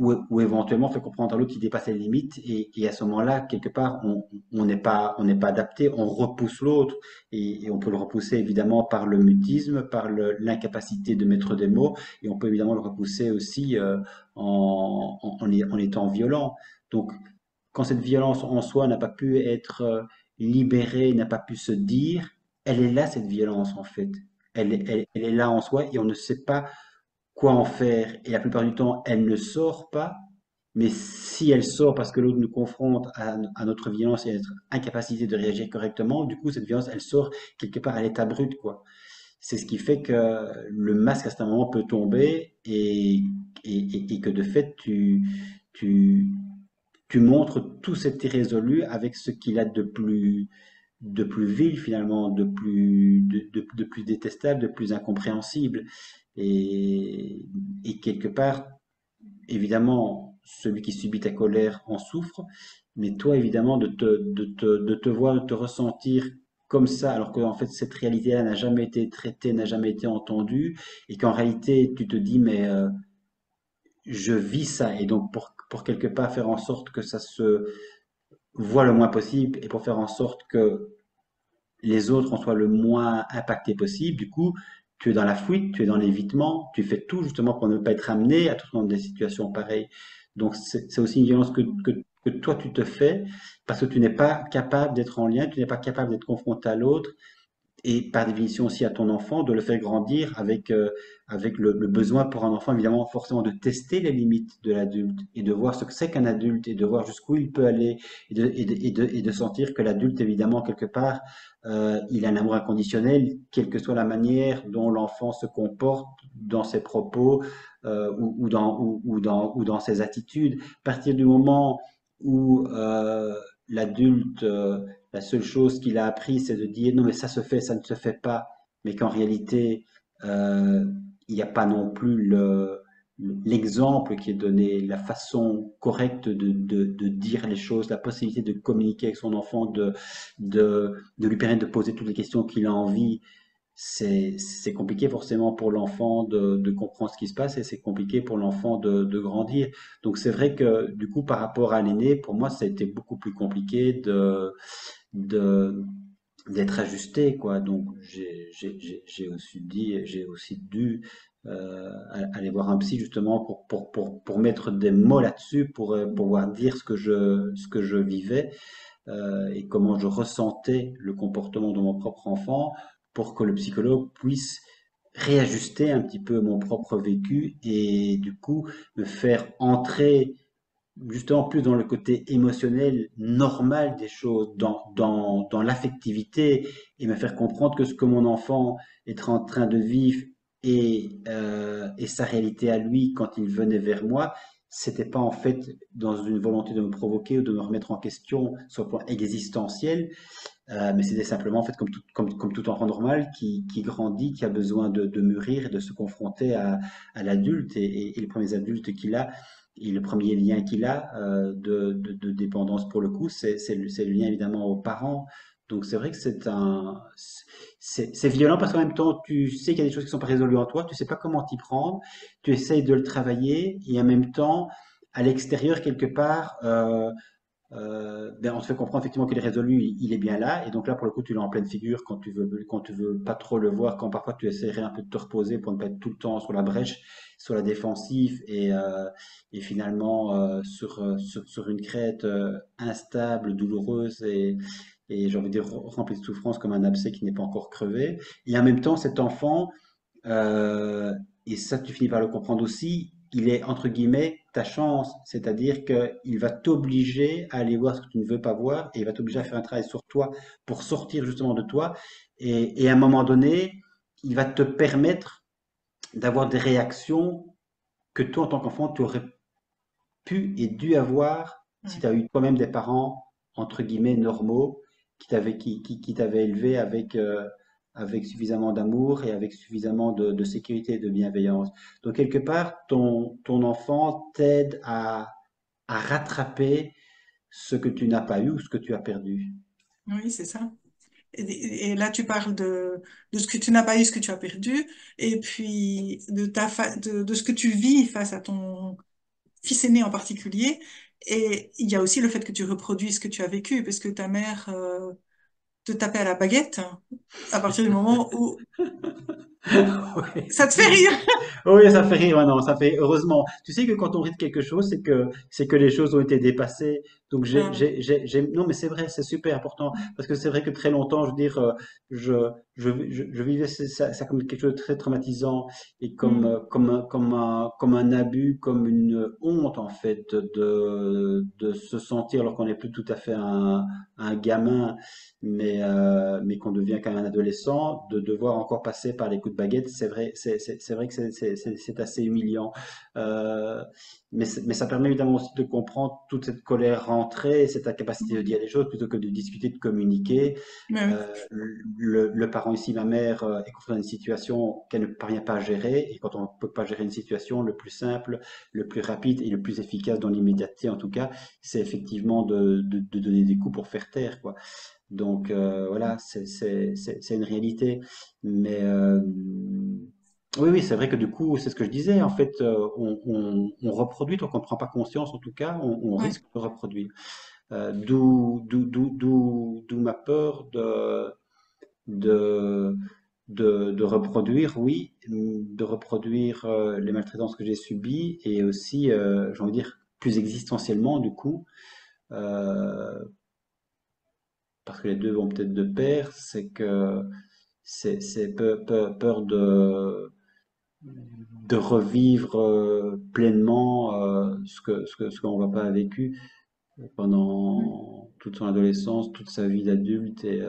ou éventuellement fait comprendre à l'autre qui dépasse les limites et à ce moment-là quelque part on n'est pas adapté, on repousse l'autre et on peut le repousser évidemment par le mutisme, par l'incapacité de mettre des mots et on peut évidemment le repousser aussi en étant violent. Donc quand cette violence en soi n'a pas pu être libérée, n'a pas pu se dire, elle est là cette violence en fait. Elle est là en soi et on ne sait pas quoi en faire. Et la plupart du temps, elle ne sort pas. Mais si elle sort parce que l'autre nous confronte à notre violence et à notre incapacité de réagir correctement, du coup, cette violence, elle sort quelque part à l'état brut, quoi. C'est ce qui fait que le masque à ce moment peut tomber et que de fait, tu, tu montres tout cet irrésolu avec ce qu'il a de plus vil finalement, de plus détestable, de plus incompréhensible. Et, et quelque part, évidemment, celui qui subit ta colère en souffre, mais toi, évidemment, de te voir, de te ressentir comme ça, alors qu'en fait, cette réalité-là n'a jamais été traitée, n'a jamais été entendue, et qu'en réalité, tu te dis, mais je vis ça, et donc pour quelque part faire en sorte que ça se voit le moins possible, et pour faire en sorte que les autres en soient le moins impactés possible. Du coup, tu es dans la fuite, tu es dans l'évitement, tu fais tout justement pour ne pas être amené à te retrouver dans des situations pareilles. Donc c'est aussi une violence que toi tu te fais parce que tu n'es pas capable d'être en lien, tu n'es pas capable d'être confronté à l'autre et par définition aussi à ton enfant, de le faire grandir avec le besoin pour un enfant, évidemment, forcément de tester les limites de l'adulte et de voir ce que c'est qu'un adulte et de voir jusqu'où il peut aller et de sentir que l'adulte, évidemment, quelque part, il a un amour inconditionnel, quelle que soit la manière dont l'enfant se comporte dans ses propos ou dans ses attitudes. À partir du moment où l'adulte la seule chose qu'il a appris, c'est de dire non, mais ça se fait, ça ne se fait pas, mais qu'en réalité, euh, il n'y a pas non plus l'exemple qui est donné, la façon correcte de dire les choses, la possibilité de communiquer avec son enfant, de lui permettre de poser toutes les questions qu'il a envie, c'est compliqué forcément pour l'enfant de comprendre ce qui se passe et c'est compliqué pour l'enfant de grandir. Donc c'est vrai que du coup par rapport à l'aîné, pour moi ça a été beaucoup plus compliqué de d'être ajusté quoi. Donc j'ai aussi dû aller voir un psy justement pour mettre des mots là-dessus, pour pouvoir dire ce que je vivais et comment je ressentais le comportement de mon propre enfant pour que le psychologue puisse réajuster un petit peu mon propre vécu et du coup me faire entrer justement plus dans le côté émotionnel normal des choses, dans l'affectivité et me faire comprendre que ce que mon enfant est en train de vivre et sa réalité à lui quand il venait vers moi, c'était pas en fait dans une volonté de me provoquer ou de me remettre en question sur le plan existentiel, mais c'était simplement en fait comme tout enfant normal qui grandit, qui a besoin de mûrir et de se confronter à l'adulte et les premiers adultes qu'il a et le premier lien qu'il a de dépendance pour le coup, c'est le lien évidemment aux parents. Donc c'est vrai que c'est violent parce qu'en même temps tu sais qu'il y a des choses qui sont pas résolues en toi, tu sais pas comment t'y prendre, tu essayes de le travailler et en même temps à l'extérieur quelque part ben, on te fait comprendre effectivement qu'il est résolu, il est bien là, et donc là pour le coup tu l'as en pleine figure quand tu veux pas trop le voir, quand parfois tu essaierais un peu de te reposer pour ne pas être tout le temps sur la brèche, sur la défensive et finalement sur une crête instable, douloureuse et j'ai envie de dire remplie de souffrance comme un abcès qui n'est pas encore crevé. Et en même temps cet enfant euh, et ça, tu finis par le comprendre aussi, il est entre guillemets ta chance, c'est-à-dire qu'il va t'obliger à aller voir ce que tu ne veux pas voir et il va t'obliger à faire un travail sur toi pour sortir justement de toi. Et à un moment donné, il va te permettre d'avoir des réactions que toi, en tant qu'enfant, tu aurais pu et dû avoir si Ouais. tu as eu toi-même des parents, entre guillemets, normaux, qui t'avaient élevé avec suffisamment d'amour et avec suffisamment de sécurité et de bienveillance. Donc, quelque part, ton enfant t'aide à rattraper ce que tu n'as pas eu ou ce que tu as perdu. Oui, c'est ça. Et là, tu parles de ce que tu n'as pas eu, ce que tu as perdu, et puis de ce que tu vis face à ton fils aîné en particulier. Et il y a aussi le fait que tu reproduis ce que tu as vécu, parce que ta mère te tapait à la baguette à partir du moment où Oui. ça te fait rire. Oui, ça fait rire maintenant, ça fait heureusement. Tu sais que quand on rit de quelque chose, c'est que les choses ont été dépassées. Donc Ah, non, mais c'est vrai, c'est super important parce que c'est vrai que très longtemps, je veux dire, je je vivais ça comme quelque chose de très traumatisant et mm, comme un abus, comme une honte en fait de se sentir alors qu'on n'est plus tout à fait un gamin, mais qu'on devient quand même un adolescent, de devoir encore passer par les coups de baguette, c'est vrai que c'est assez humiliant. Euh, mais ça permet évidemment aussi de comprendre toute cette colère rentrée, cette incapacité de mm. dire les choses plutôt que de discuter, de communiquer. Mais oui, Le parent ici, ma mère, est confrontée à une situation qu'elle ne parvient pas à gérer. Et quand on ne peut pas gérer une situation, le plus simple, le plus rapide et le plus efficace dans l'immédiateté, en tout cas, c'est effectivement de donner des coups pour faire taire, quoi. Donc voilà, c'est une réalité. Mais oui, oui, c'est vrai que du coup, c'est ce que je disais. En fait, on reproduit, tant qu'on ne prend pas conscience, en tout cas, on ouais. risque de reproduire. D'où ma peur de, de reproduire, oui, de reproduire les maltraitances que j'ai subies et aussi, j'ai envie de dire, plus existentiellement, du coup, euh, parce que les deux vont peut-être de pair, c'est que c'est peur de revivre pleinement ce qu'on va pas a vécu Mm. pendant toute son adolescence, toute sa vie d'adulte et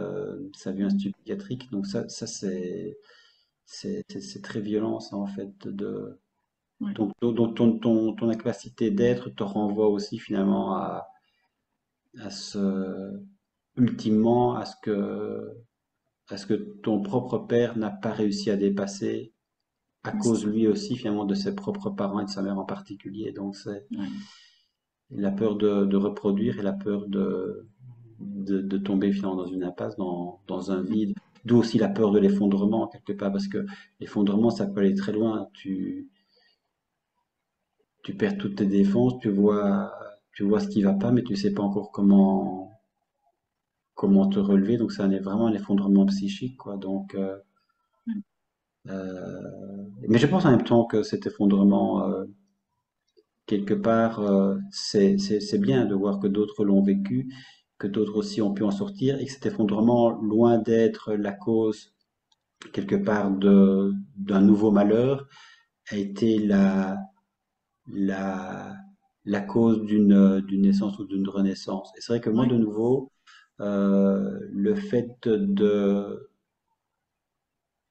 sa vie psychiatrique. Donc ça c'est très violent ça en fait. Ouais. Donc ton incapacité d'être te renvoie aussi finalement à ce, ultimement à ce que ton propre père n'a pas réussi à dépasser à cause lui aussi finalement de ses propres parents et de sa mère en particulier. Donc c'est Ouais. la peur de reproduire et la peur de tomber finalement dans une impasse, dans un vide. D'où aussi la peur de l'effondrement quelque part, parce que l'effondrement ça peut aller très loin. Tu perds toutes tes défenses, tu vois ce qui va pas, mais tu sais pas encore comment te relever. Donc ça est vraiment un effondrement psychique, quoi. Donc mais je pense en même temps que cet effondrement quelque part, c'est bien de voir que d'autres l'ont vécu, que d'autres aussi ont pu en sortir, et que cet effondrement, loin d'être la cause quelque part d'un nouveau malheur, a été la, la cause d'une naissance ou d'une renaissance. Et c'est vrai que moi, Ouais. de nouveau, le fait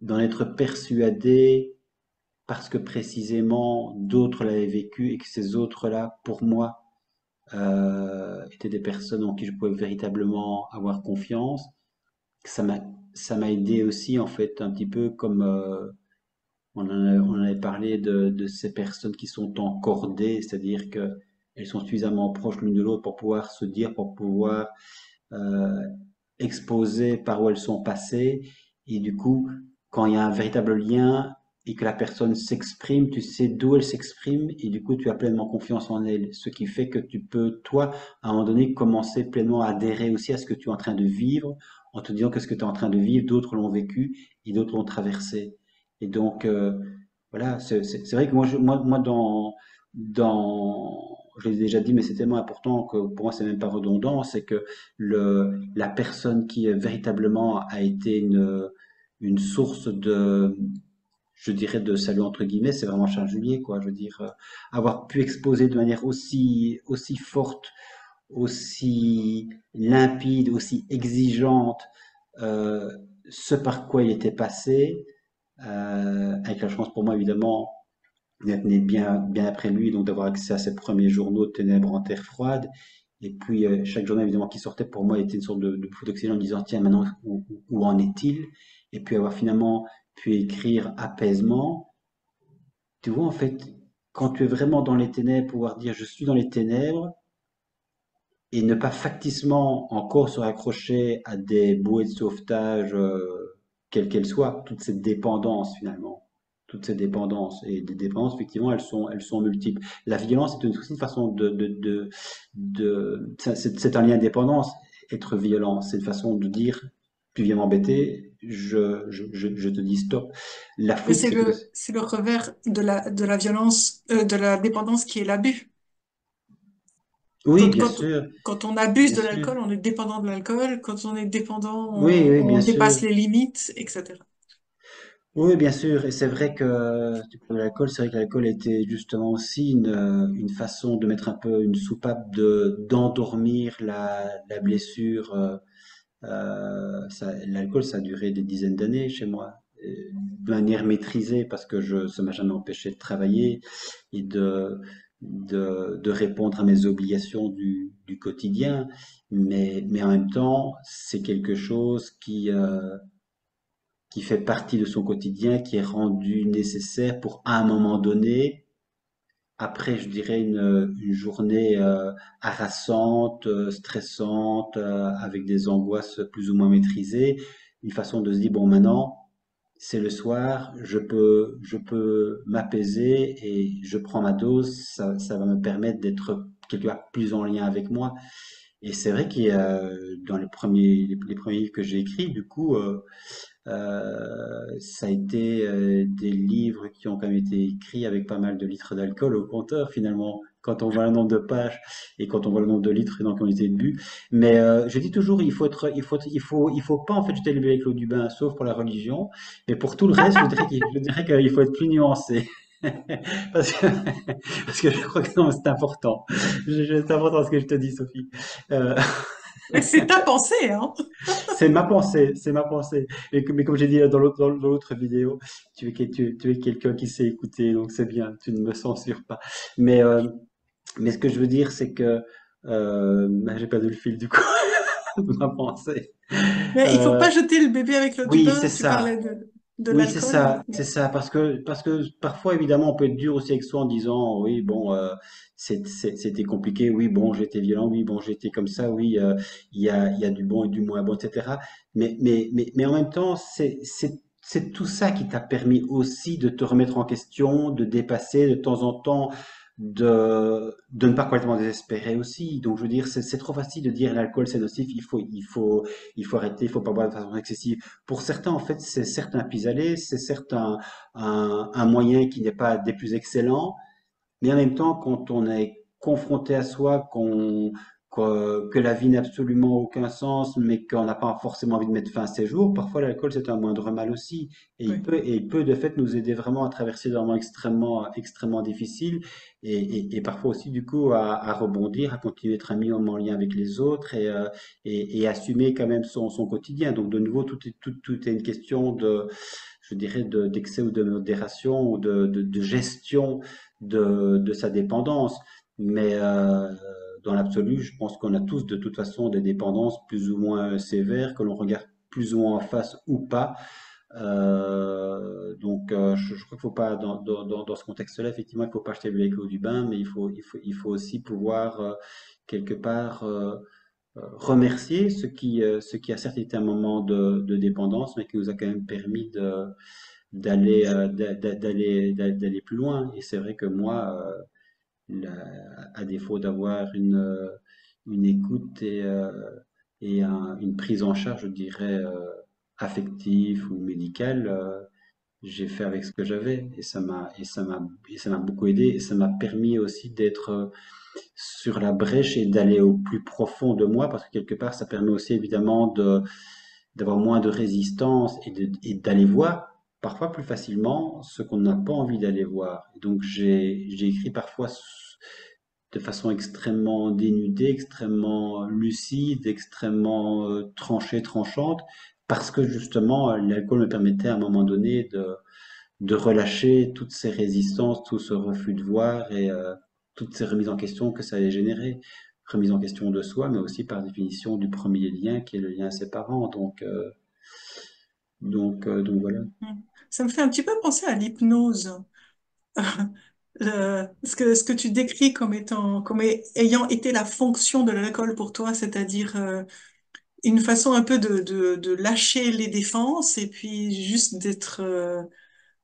d'en être persuadé parce que précisément d'autres l'avaient vécu et que ces autres-là, pour moi, étaient des personnes en qui je pouvais véritablement avoir confiance. Ça m'a, ça m'a aidé aussi, en fait, un petit peu comme on en avait parlé de ces personnes qui sont encordées, c'est-à-dire que elles sont suffisamment proches l'une de l'autre pour pouvoir se dire, pour pouvoir euh, exposer par où elles sont passées. Et du coup, quand il y a un véritable lien et que la personne s'exprime, tu sais d'où elle s'exprime et du coup, tu as pleinement confiance en elle. Ce qui fait que tu peux, toi, à un moment donné, commencer pleinement à adhérer aussi à ce que tu es en train de vivre en te disant que ce que tu es en train de vivre, d'autres l'ont vécu et d'autres l'ont traversé. Et donc, voilà, c'est vrai que moi je l'ai déjà dit, mais c'est tellement important que pour moi, c'est même pas redondant, c'est que la personne qui véritablement a été une source je dirais, de salut entre guillemets, c'est vraiment Charles Julier, quoi. Je veux dire, avoir pu exposer de manière aussi forte, aussi limpide, aussi exigeante, euh, ce par quoi il était passé, avec la chance pour moi, évidemment, d'être né bien après lui, donc d'avoir accès à ses premiers journaux de Ténèbres en terre froide. Et puis, chaque journée, évidemment, qui sortait pour moi était une sorte de bouffée d'oxygène en disant, tiens, maintenant, où en est-il? Et puis avoir finalement pu écrire apaisement. Tu vois, en fait, quand tu es vraiment dans les ténèbres, pouvoir dire, je suis dans les ténèbres, et ne pas facticement encore se raccrocher à des bouées de sauvetage, quelles qu'elles soient, toute cette dépendance finalement, toutes ces dépendances. Et des dépendances, effectivement, elles sont multiples. La violence est aussi une façon c'est un lien de dépendance, être violent. C'est une façon de dire, tu viens m'embêter, je te dis stop. La Mais fuite, c'est que c'est le revers de la violence, de la dépendance qui est l'abus. oui, Quand, bien quand, sûr, quand on abuse bien de sûr. l'alcool, on est dépendant de l'alcool. Quand on est dépendant, Oui, oui, on bien dépasse sûr. les limites, etc. Oui, bien sûr, et c'est vrai que tu parles de l'alcool, c'est vrai que l'alcool était justement aussi une façon de mettre un peu une soupape d'endormir la blessure. L'alcool, ça a duré des dizaines d'années chez moi, de manière maîtrisée parce que ça m'a jamais empêché de travailler et de répondre à mes obligations du quotidien. Mais en même temps, c'est quelque chose qui fait partie de son quotidien, qui est rendu nécessaire pour, à un moment donné, après, je dirais, une journée harassante, stressante, avec des angoisses plus ou moins maîtrisées, une façon de se dire, bon, maintenant, c'est le soir, je peux m'apaiser et je prends ma dose, ça va me permettre d'être quelque part plus en lien avec moi. Et c'est vrai qu'il y a, dans les premiers livres que j'ai écrits, du coup, ça a été des livres qui ont quand même été écrits avec pas mal de litres d'alcool au compteur finalement. Quand on voit le nombre de pages et quand on voit le nombre de litres dans qui ont été bu. Mais je dis toujours, il faut pas en fait jeter le bébé avec l'eau du bain, sauf pour la religion. Mais pour tout le reste, je dirais qu'il faut être plus nuancé. Parce que, parce que je crois que non, c'est important. C'est important ce que je te dis, Sophie. Euh, Mais c'est ta pensée, hein? C'est ma pensée, c'est ma pensée. Mais comme j'ai dit dans l'autre vidéo, tu es quelqu'un qui sait écouter, donc c'est bien, tu ne me censures pas. Mais ce que je veux dire, c'est que j'ai perdu le fil du coup de ma pensée. Mais il faut Euh, pas jeter le bébé avec l'eau du oui, c'est bain. Tu parlais ça. de... de Oui, l'alcool? c'est ça, parce que parfois, évidemment, on peut être dur aussi avec soi en disant, oui, bon, c'était compliqué, oui, bon, j'étais violent, oui, bon, j'étais comme ça, oui, il y a du bon et du moins bon, etc. Mais en même temps, c'est tout ça qui t'a permis aussi de te remettre en question, de dépasser de temps en temps, de ne pas complètement désespérer aussi. Donc, je veux dire, c'est trop facile de dire l'alcool c'est nocif, il faut arrêter, il faut pas boire de façon excessive. Pour certains, en fait, c'est certes un pis-aller, c'est certes un moyen qui n'est pas des plus excellents, mais en même temps, quand on est confronté à soi, que la vie n'a absolument aucun sens, mais qu'on n'a pas forcément envie de mettre fin à ses jours, parfois l'alcool c'est un moindre mal aussi. Oui, Et il peut de fait nous aider vraiment à traverser des moments extrêmement difficiles et parfois aussi du coup à rebondir, à continuer d'être un minimum en lien avec les autres et assumer quand même son quotidien. Donc de nouveau, tout est une question je dirais, d'excès ou de modération ou de gestion de sa dépendance. Mais dans l'absolu, je pense qu'on a tous de toute façon des dépendances plus ou moins sévères, que l'on regarde plus ou moins en face ou pas. Je crois qu'il faut pas, dans ce contexte-là, effectivement, il faut pas jeter le l'eau du bain, mais il faut aussi pouvoir, quelque part, remercier ce qui a certes été un moment de dépendance, mais qui nous a quand même permis d'aller plus loin. Et c'est vrai que moi, à défaut d'avoir une écoute une prise en charge, je dirais, affective ou médicale, j'ai fait avec ce que j'avais et ça m'a beaucoup aidé et ça m'a permis aussi d'être sur la brèche et d'aller au plus profond de moi parce que quelque part ça permet aussi évidemment d'avoir moins de résistance et d'aller voir parfois plus facilement ce qu'on n'a pas envie d'aller voir. Et donc j'ai écrit parfois de façon extrêmement dénudée, extrêmement lucide, extrêmement tranchée, tranchante, parce que justement l'alcool me permettait à un moment donné de relâcher toutes ces résistances, tout ce refus de voir toutes ces remises en question que ça allait générer. Remise en question de soi, mais aussi par définition du premier lien qui est le lien à ses parents. Donc voilà. mm. Ça me fait un petit peu penser à l'hypnose. Ce que tu décris comme étant, ayant été la fonction de l'alcool pour toi, c'est-à-dire une façon un peu de lâcher les défenses et puis juste d'être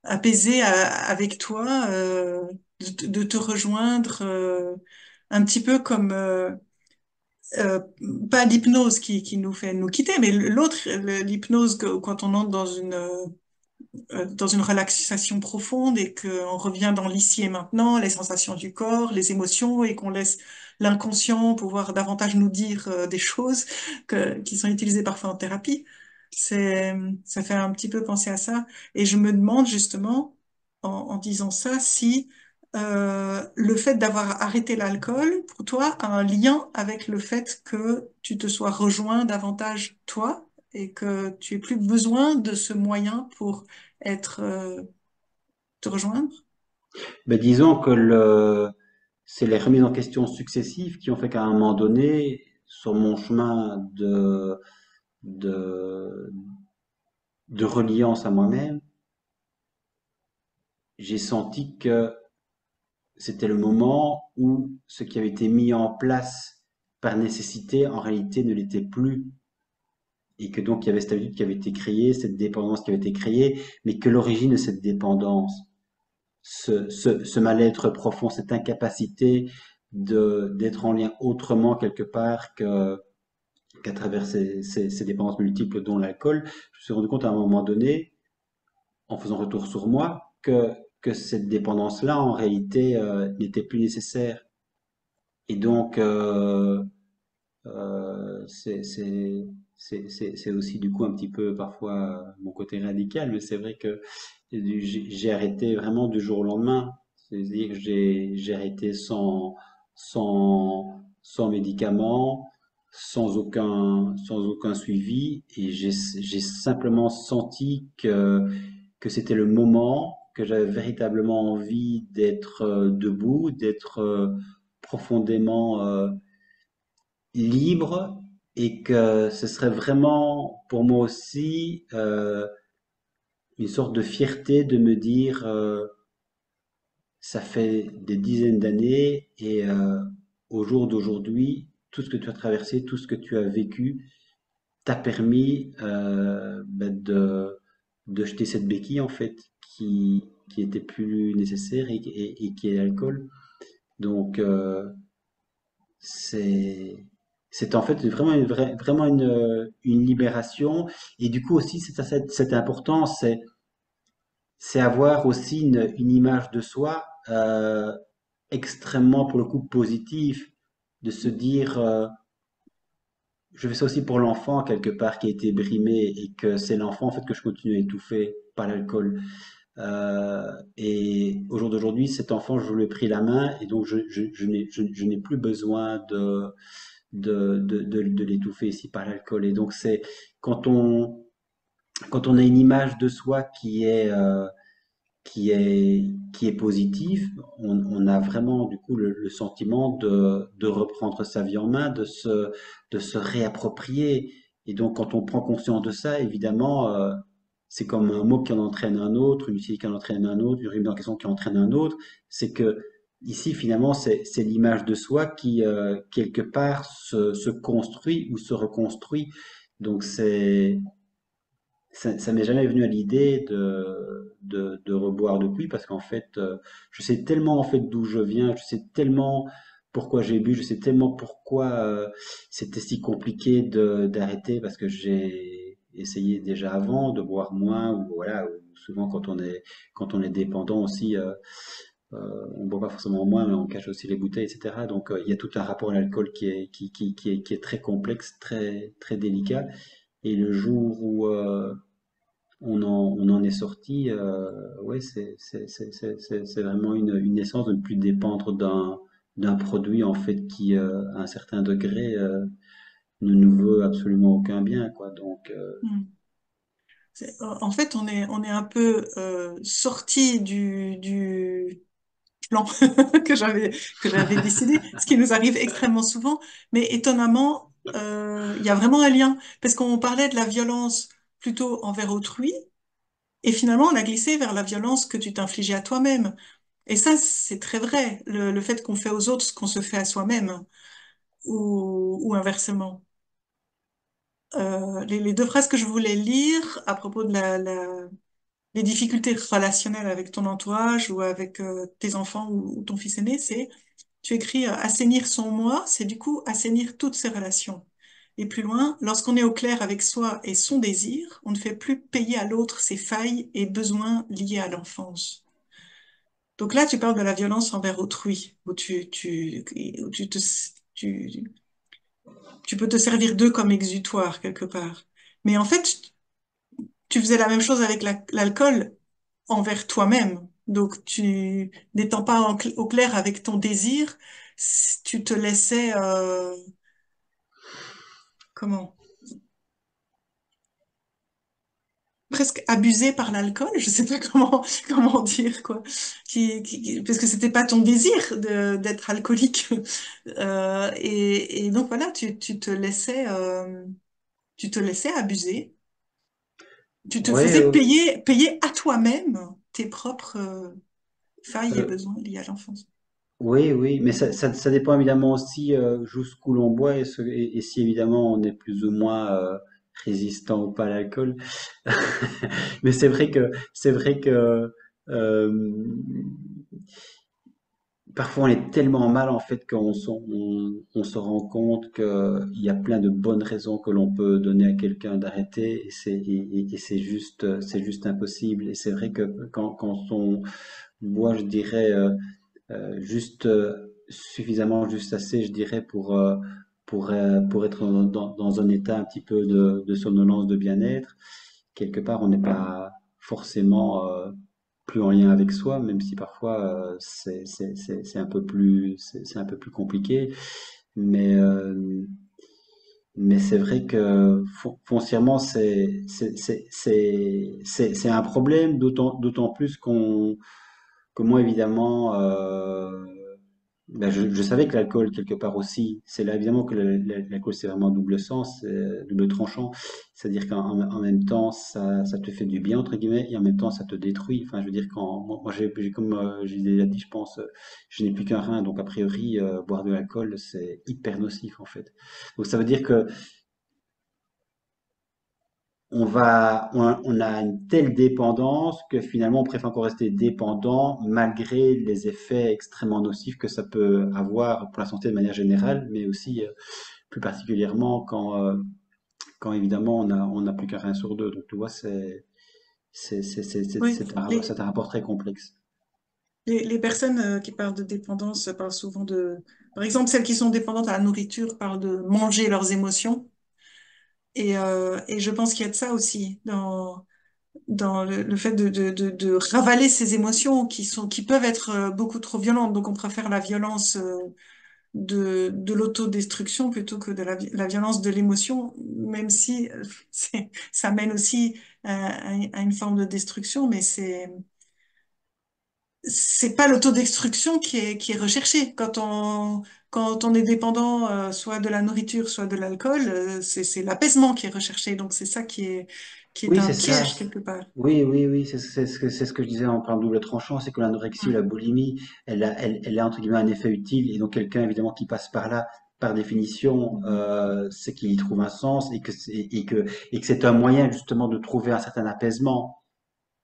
apaisé avec toi, de te rejoindre un petit peu comme euh, pas l'hypnose qui nous fait nous quitter, mais l'autre, l'hypnose quand on entre dans une relaxation profonde et qu'on revient dans l'ici et maintenant, les sensations du corps, les émotions et qu'on laisse l'inconscient pouvoir davantage nous dire des choses qui sont utilisées parfois en thérapie. C'est, ça fait un petit peu penser à ça. Et je me demande justement, en disant ça, si le fait d'avoir arrêté l'alcool, pour toi, a un lien avec le fait que tu te sois rejoint davantage toi et que tu aies plus besoin de ce moyen pour être, te rejoindre? Mais disons que c'est les remises en question successives qui ont fait qu'à un moment donné, sur mon chemin de, de reliance à moi-même, j'ai senti que c'était le moment où ce qui avait été mis en place par nécessité, en réalité, ne l'était plus. Et que donc il y avait cette habitude qui avait été créée, cette dépendance qui avait été créée, mais que l'origine de cette dépendance, ce mal-être profond, cette incapacité d'être en lien autrement quelque part qu'à travers ces dépendances multiples, dont l'alcool, je me suis rendu compte à un moment donné, en faisant retour sur moi, que cette dépendance-là, en réalité, n'était plus nécessaire. Et donc, c'est aussi du coup un petit peu parfois mon côté radical, mais c'est vrai que j'ai arrêté vraiment du jour au lendemain. C'est-à-dire que j'ai arrêté sans médicaments, sans aucun suivi, et j'ai simplement senti que c'était le moment, que j'avais véritablement envie d'être debout, d'être profondément libre et que ce serait vraiment pour moi aussi une sorte de fierté de me dire, ça fait des dizaines d'années et au jour d'aujourd'hui, tout ce que tu as traversé, tout ce que tu as vécu, t'a permis de jeter cette béquille en fait qui était plus nécessaire et qui est l'alcool. Donc c'est c'est en fait vraiment vraiment une libération et du coup aussi c'est important c'est avoir aussi une image de soi extrêmement pour le coup positive de se dire je fais ça aussi pour l'enfant quelque part qui a été brimé et que c'est l'enfant en fait que je continue à étouffer par l'alcool. Et au jour d'aujourd'hui, cet enfant, je lui ai pris la main et donc je n'ai plus besoin de l'étouffer ici par l'alcool. Et donc c'est quand on, quand on a une image de soi qui est positive, on a vraiment du coup le sentiment de reprendre sa vie en main, de se réapproprier. Et donc quand on prend conscience de ça, évidemment, c'est comme un mot qui en entraîne un autre, une musique qui en entraîne un autre, une rime d'encaissement qui en entraîne un autre. C'est que ici, finalement, c'est l'image de soi qui, quelque part, se construit ou se reconstruit. Donc ça m'est jamais venu à l'idée de reboire depuis parce qu'en fait, je sais tellement en fait d'où je viens, je sais tellement pourquoi j'ai bu, je sais tellement pourquoi c'était si compliqué d'arrêter parce que j'ai essayé déjà avant de boire moins ou voilà, ou souvent quand on est dépendant aussi, on boit pas forcément moins, mais on cache aussi les bouteilles, etc. Donc il y a tout un rapport à l'alcool qui est très complexe, très délicat. Et le jour où on en est sorti, ouais, c'est vraiment une essence de ne plus dépendre d'un produit en fait qui, à un certain degré, ne nous veut absolument aucun bien, quoi. Donc, Hmm. En fait, on est un peu sorti du plan que j'avais décidé, ce qui nous arrive extrêmement souvent. Mais étonnamment, il y a vraiment un lien parce qu'on parlait de la violence plutôt envers autrui et finalement on a glissé vers la violence que tu t'infligeais à toi-même. Et ça, c'est très vrai, le fait qu'on fait aux autres ce qu'on se fait à soi-même ou inversement. Les deux phrases que je voulais lire à propos de les difficultés relationnelles avec ton entourage ou avec tes enfants ou ton fils aîné, c'est, tu écris assainir son moi, c'est du coup assainir toutes ses relations. Et plus loin, lorsqu'on est au clair avec soi et son désir, on ne fait plus payer à l'autre ses failles et besoins liés à l'enfance. Donc là, tu parles de la violence envers autrui, où tu, tu peux te servir d'eux comme exutoire quelque part. Mais en fait, tu faisais la même chose avec l'alcool envers toi-même. Donc, tu n'étant pas au clair avec ton désir, tu te laissais, comment, presque abuser par l'alcool. Je sais pas comment dire, quoi. Parce que c'était pas ton désir d'être alcoolique. Et donc, voilà, tu te laissais abuser. Tu te ouais, faisais payer à toi-même tes propres, failles et euh, besoins liés à l'enfance. oui, oui, mais ça dépend évidemment aussi jusqu'où l'on boit et si évidemment on est plus ou moins résistant ou pas à l'alcool. Mais c'est vrai que euh, parfois on est tellement mal en fait on se rend compte qu'il y a plein de bonnes raisons que l'on peut donner à quelqu'un d'arrêter et c'est juste impossible. Et c'est vrai que quand on boit, je dirais juste suffisamment juste assez, je dirais pour être dans un état un petit peu de somnolence, de bien-être. Quelque part, on n'est pas forcément plus en lien avec soi, même si parfois c'est un peu plus c'est un peu plus compliqué. Mais mais c'est vrai que foncièrement c'est un problème, d'autant plus que moi évidemment. Ben, je savais que l'alcool, quelque part aussi, c'est là évidemment que l'alcool, c'est vraiment double sens, double tranchant. C'est-à-dire qu'en même temps, ça te fait du bien, entre guillemets, et en même temps, ça te détruit. Enfin, je veux dire, moi comme j'ai déjà dit, je pense, je n'ai plus qu'un rein, donc a priori, boire de l'alcool, c'est hyper nocif, en fait. Donc ça veut dire que on a une telle dépendance que finalement on préfère encore rester dépendant malgré les effets extrêmement nocifs que ça peut avoir pour la santé de manière générale, mais aussi plus particulièrement quand évidemment on n'a plus qu'un rein sur deux. Donc tu vois, Oui, c'est un rapport très complexe. les personnes qui parlent de dépendance parlent souvent par exemple, celles qui sont dépendantes à la nourriture parlent de manger leurs émotions. Et je pense qu'il y a de ça aussi dans le fait de ravaler ces émotions qui peuvent être beaucoup trop violentes. Donc, on préfère la violence de l'autodestruction plutôt que de la violence de l'émotion, même si ça mène aussi à une forme de destruction, mais c'est pas l'autodestruction qui est recherchée. Quand on est dépendant, soit de la nourriture, soit de l'alcool, c'est l'apaisement qui est recherché. Donc, c'est ça qui est Oui, un c'est ça. piège quelque part. Oui, c'est ce que je disais en parlant de double tranchant, c'est que l'anorexie ou la Ouais. boulimie, elle a entre guillemets un effet utile, et donc quelqu'un évidemment qui passe par là, par définition, Mhm. c'est qu'il y trouve un sens et que c'est un moyen justement de trouver un certain apaisement.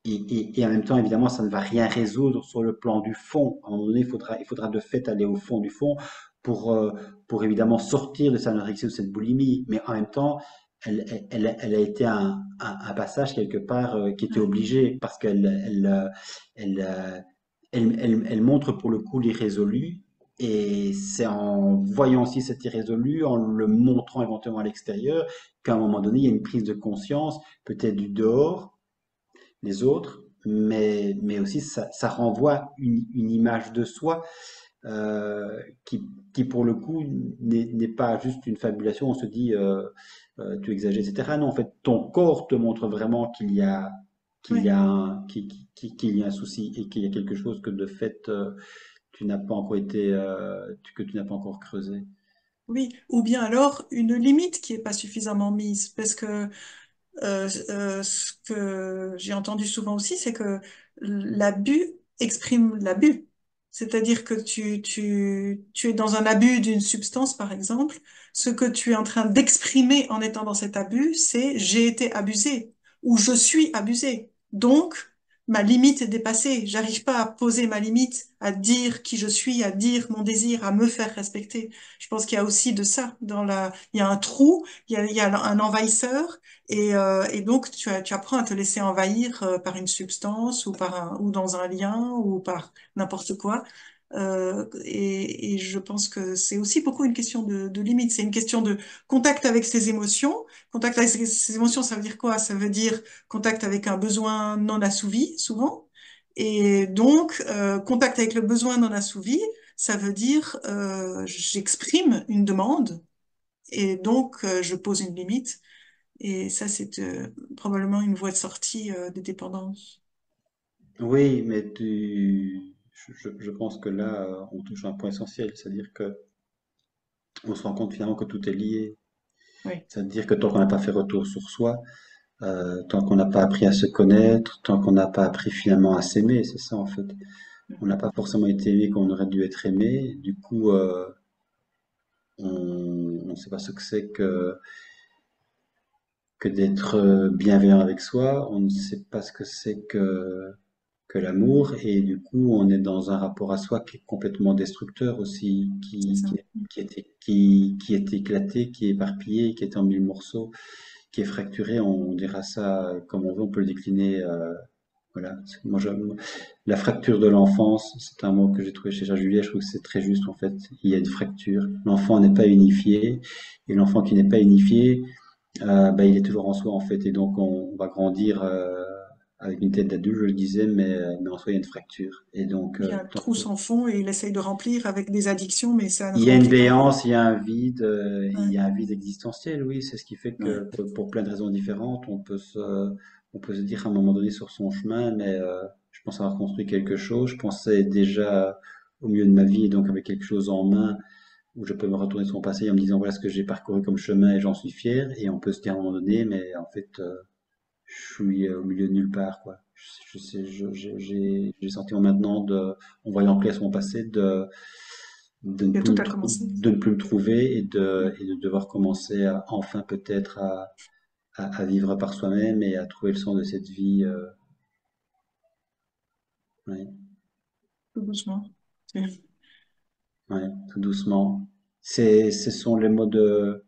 Et en même temps, évidemment, ça ne va rien résoudre sur le plan du fond. À un moment donné, il faudra de fait aller au fond du fond pour, euh, pour évidemment sortir de sa anorexie ou de cette boulimie. Mais en même temps, elle a été un passage quelque part qui était Ouais. obligé parce elle, euh, elle montre pour le coup l'irrésolu. Et c'est en voyant aussi cet irrésolu, en le montrant éventuellement à l'extérieur, qu'à un moment donné, il y a une prise de conscience, peut-être du dehors, les autres, mais aussi ça renvoie une image de soi euh, qui, qui, pour le coup, n'est pas juste une fabulation. On se dit, tu exagères, etc. Non, en fait, ton corps te montre vraiment Ouais. qu'il y a un souci et qu'il y a quelque chose que de fait, tu n'as pas encore que tu n'as pas encore creusé. Oui. Ou bien alors une limite qui est pas suffisamment mise, parce que ce que j'ai entendu souvent aussi, c'est que l'abus exprime l'abus. C'est-à-dire que tu es dans un abus d'une substance, par exemple. Ce que tu es en train d'exprimer en étant dans cet abus, c'est j'ai été abusé ou je suis abusé. Donc, ma limite est dépassée. J'arrive pas à poser ma limite, à dire qui je suis, à dire mon désir, à me faire respecter. Je pense qu'il y a aussi de ça il y a un trou, il y a un envahisseur et donc, tu apprends à te laisser envahir par une substance ou ou dans un lien ou par n'importe quoi. Et je pense que c'est aussi beaucoup une question de limite. C'est une question de contact avec ses émotions. Contact avec ses émotions, ça veut dire quoi? Ça veut dire contact avec un besoin non assouvi, souvent. Et donc, contact avec le besoin non assouvi, ça veut dire j'exprime une demande et donc je pose une limite. Et ça, c'est probablement une voie de sortie des dépendances. Oui, mais je pense que là, on touche à un point essentiel, c'est-à-dire que on se rend compte finalement que tout est lié. Oui. C'est-à-dire que tant qu'on n'a pas fait retour sur soi, tant qu'on n'a pas appris à se connaître, tant qu'on n'a pas appris finalement à s'aimer, c'est ça en fait. On n'a pas forcément été aimé comme on aurait dû être aimé. Du coup, on ne sait pas ce que c'est que d'être bienveillant avec soi. On ne sait pas ce que c'est que l'amour. Et du coup, on est dans un rapport à soi qui est complètement destructeur aussi, C'est ça. qui est éclaté, qui est éparpillé, qui est en mille morceaux, qui est fracturé. On dira ça comme on veut, on peut le décliner. Voilà. La fracture de l'enfance, c'est un mot que j'ai trouvé chez Jean Juliet. Je trouve que c'est très juste en fait. Il y a une fracture. L'enfant n'est pas unifié, et l'enfant qui n'est pas unifié, bah, il est toujours en soi en fait. Et donc on va grandir avec une tête d'adulte, je le disais, mais en soi il y a une fracture. Et donc Il y a un trou sans fond et il essaye de remplir avec des addictions, mais ça ne il y a une remplit pas. béance, il y a un vide, il Ouais. y a un vide existentiel, oui, c'est ce qui fait Ouais. que pour plein de raisons différentes, on peut se dire à un moment donné sur son chemin, mais je pense avoir construit quelque chose, je pensais déjà au milieu de ma vie et donc avec quelque chose en main où je peux me retourner sur mon passé en me disant voilà ce que j'ai parcouru comme chemin et j'en suis fier. Et on peut se dire à un moment donné, mais en fait, je suis au milieu de nulle part, quoi. J'ai le sentiment maintenant en voyant clair sur mon passé, Et tout a commencé. de ne plus me trouver et de devoir commencer à, enfin peut-être à vivre par soi-même et à trouver le sens de cette vie. Ouais, Tout doucement. C'est ouais, tout doucement. Ce sont les mots de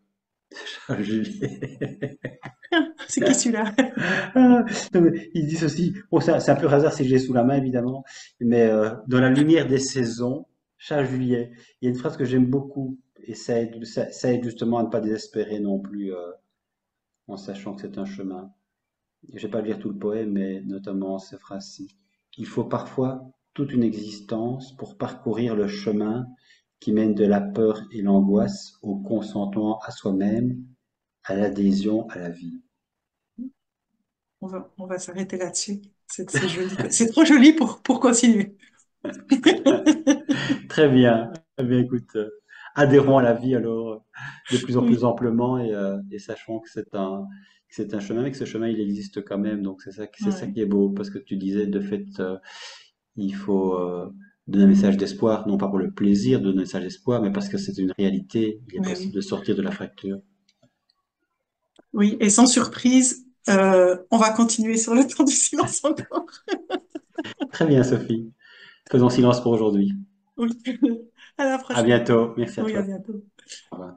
Julie. c'est qui celui-là? Ah, non, mais ils disent aussi, bon, c'est un peu hasard si je l'ai sous la main évidemment, mais dans la lumière des saisons, chat juillet, il y a une phrase que j'aime beaucoup et ça aide justement à ne pas désespérer non plus en sachant que c'est un chemin. Je vais pas lire tout le poème, mais notamment ces phrases-ci. Il faut parfois toute une existence pour parcourir le chemin qui mène de la peur et l'angoisse au consentement à soi-même, à l'adhésion à la vie. On va s'arrêter là-dessus. C'est joli. C'est trop joli pour continuer. Très bien. Eh bien, écoute, adhérons à la vie alors de plus en plus Oui, amplement et sachant que c'est un chemin, mais que ce chemin il existe quand même. Donc c'est ça ouais, qui est beau parce que tu disais de fait il faut donner un message d'espoir, non pas pour le plaisir de donner un message d'espoir, mais parce que c'est une réalité. Il est mais possible oui. de sortir de la fracture. Oui, et sans surprise, on va continuer sur le temps du silence encore. Très bien, Sophie. Faisons silence pour aujourd'hui. Oui. À la À prochaine. bientôt. Merci à Oui, à toi. bientôt. Au revoir.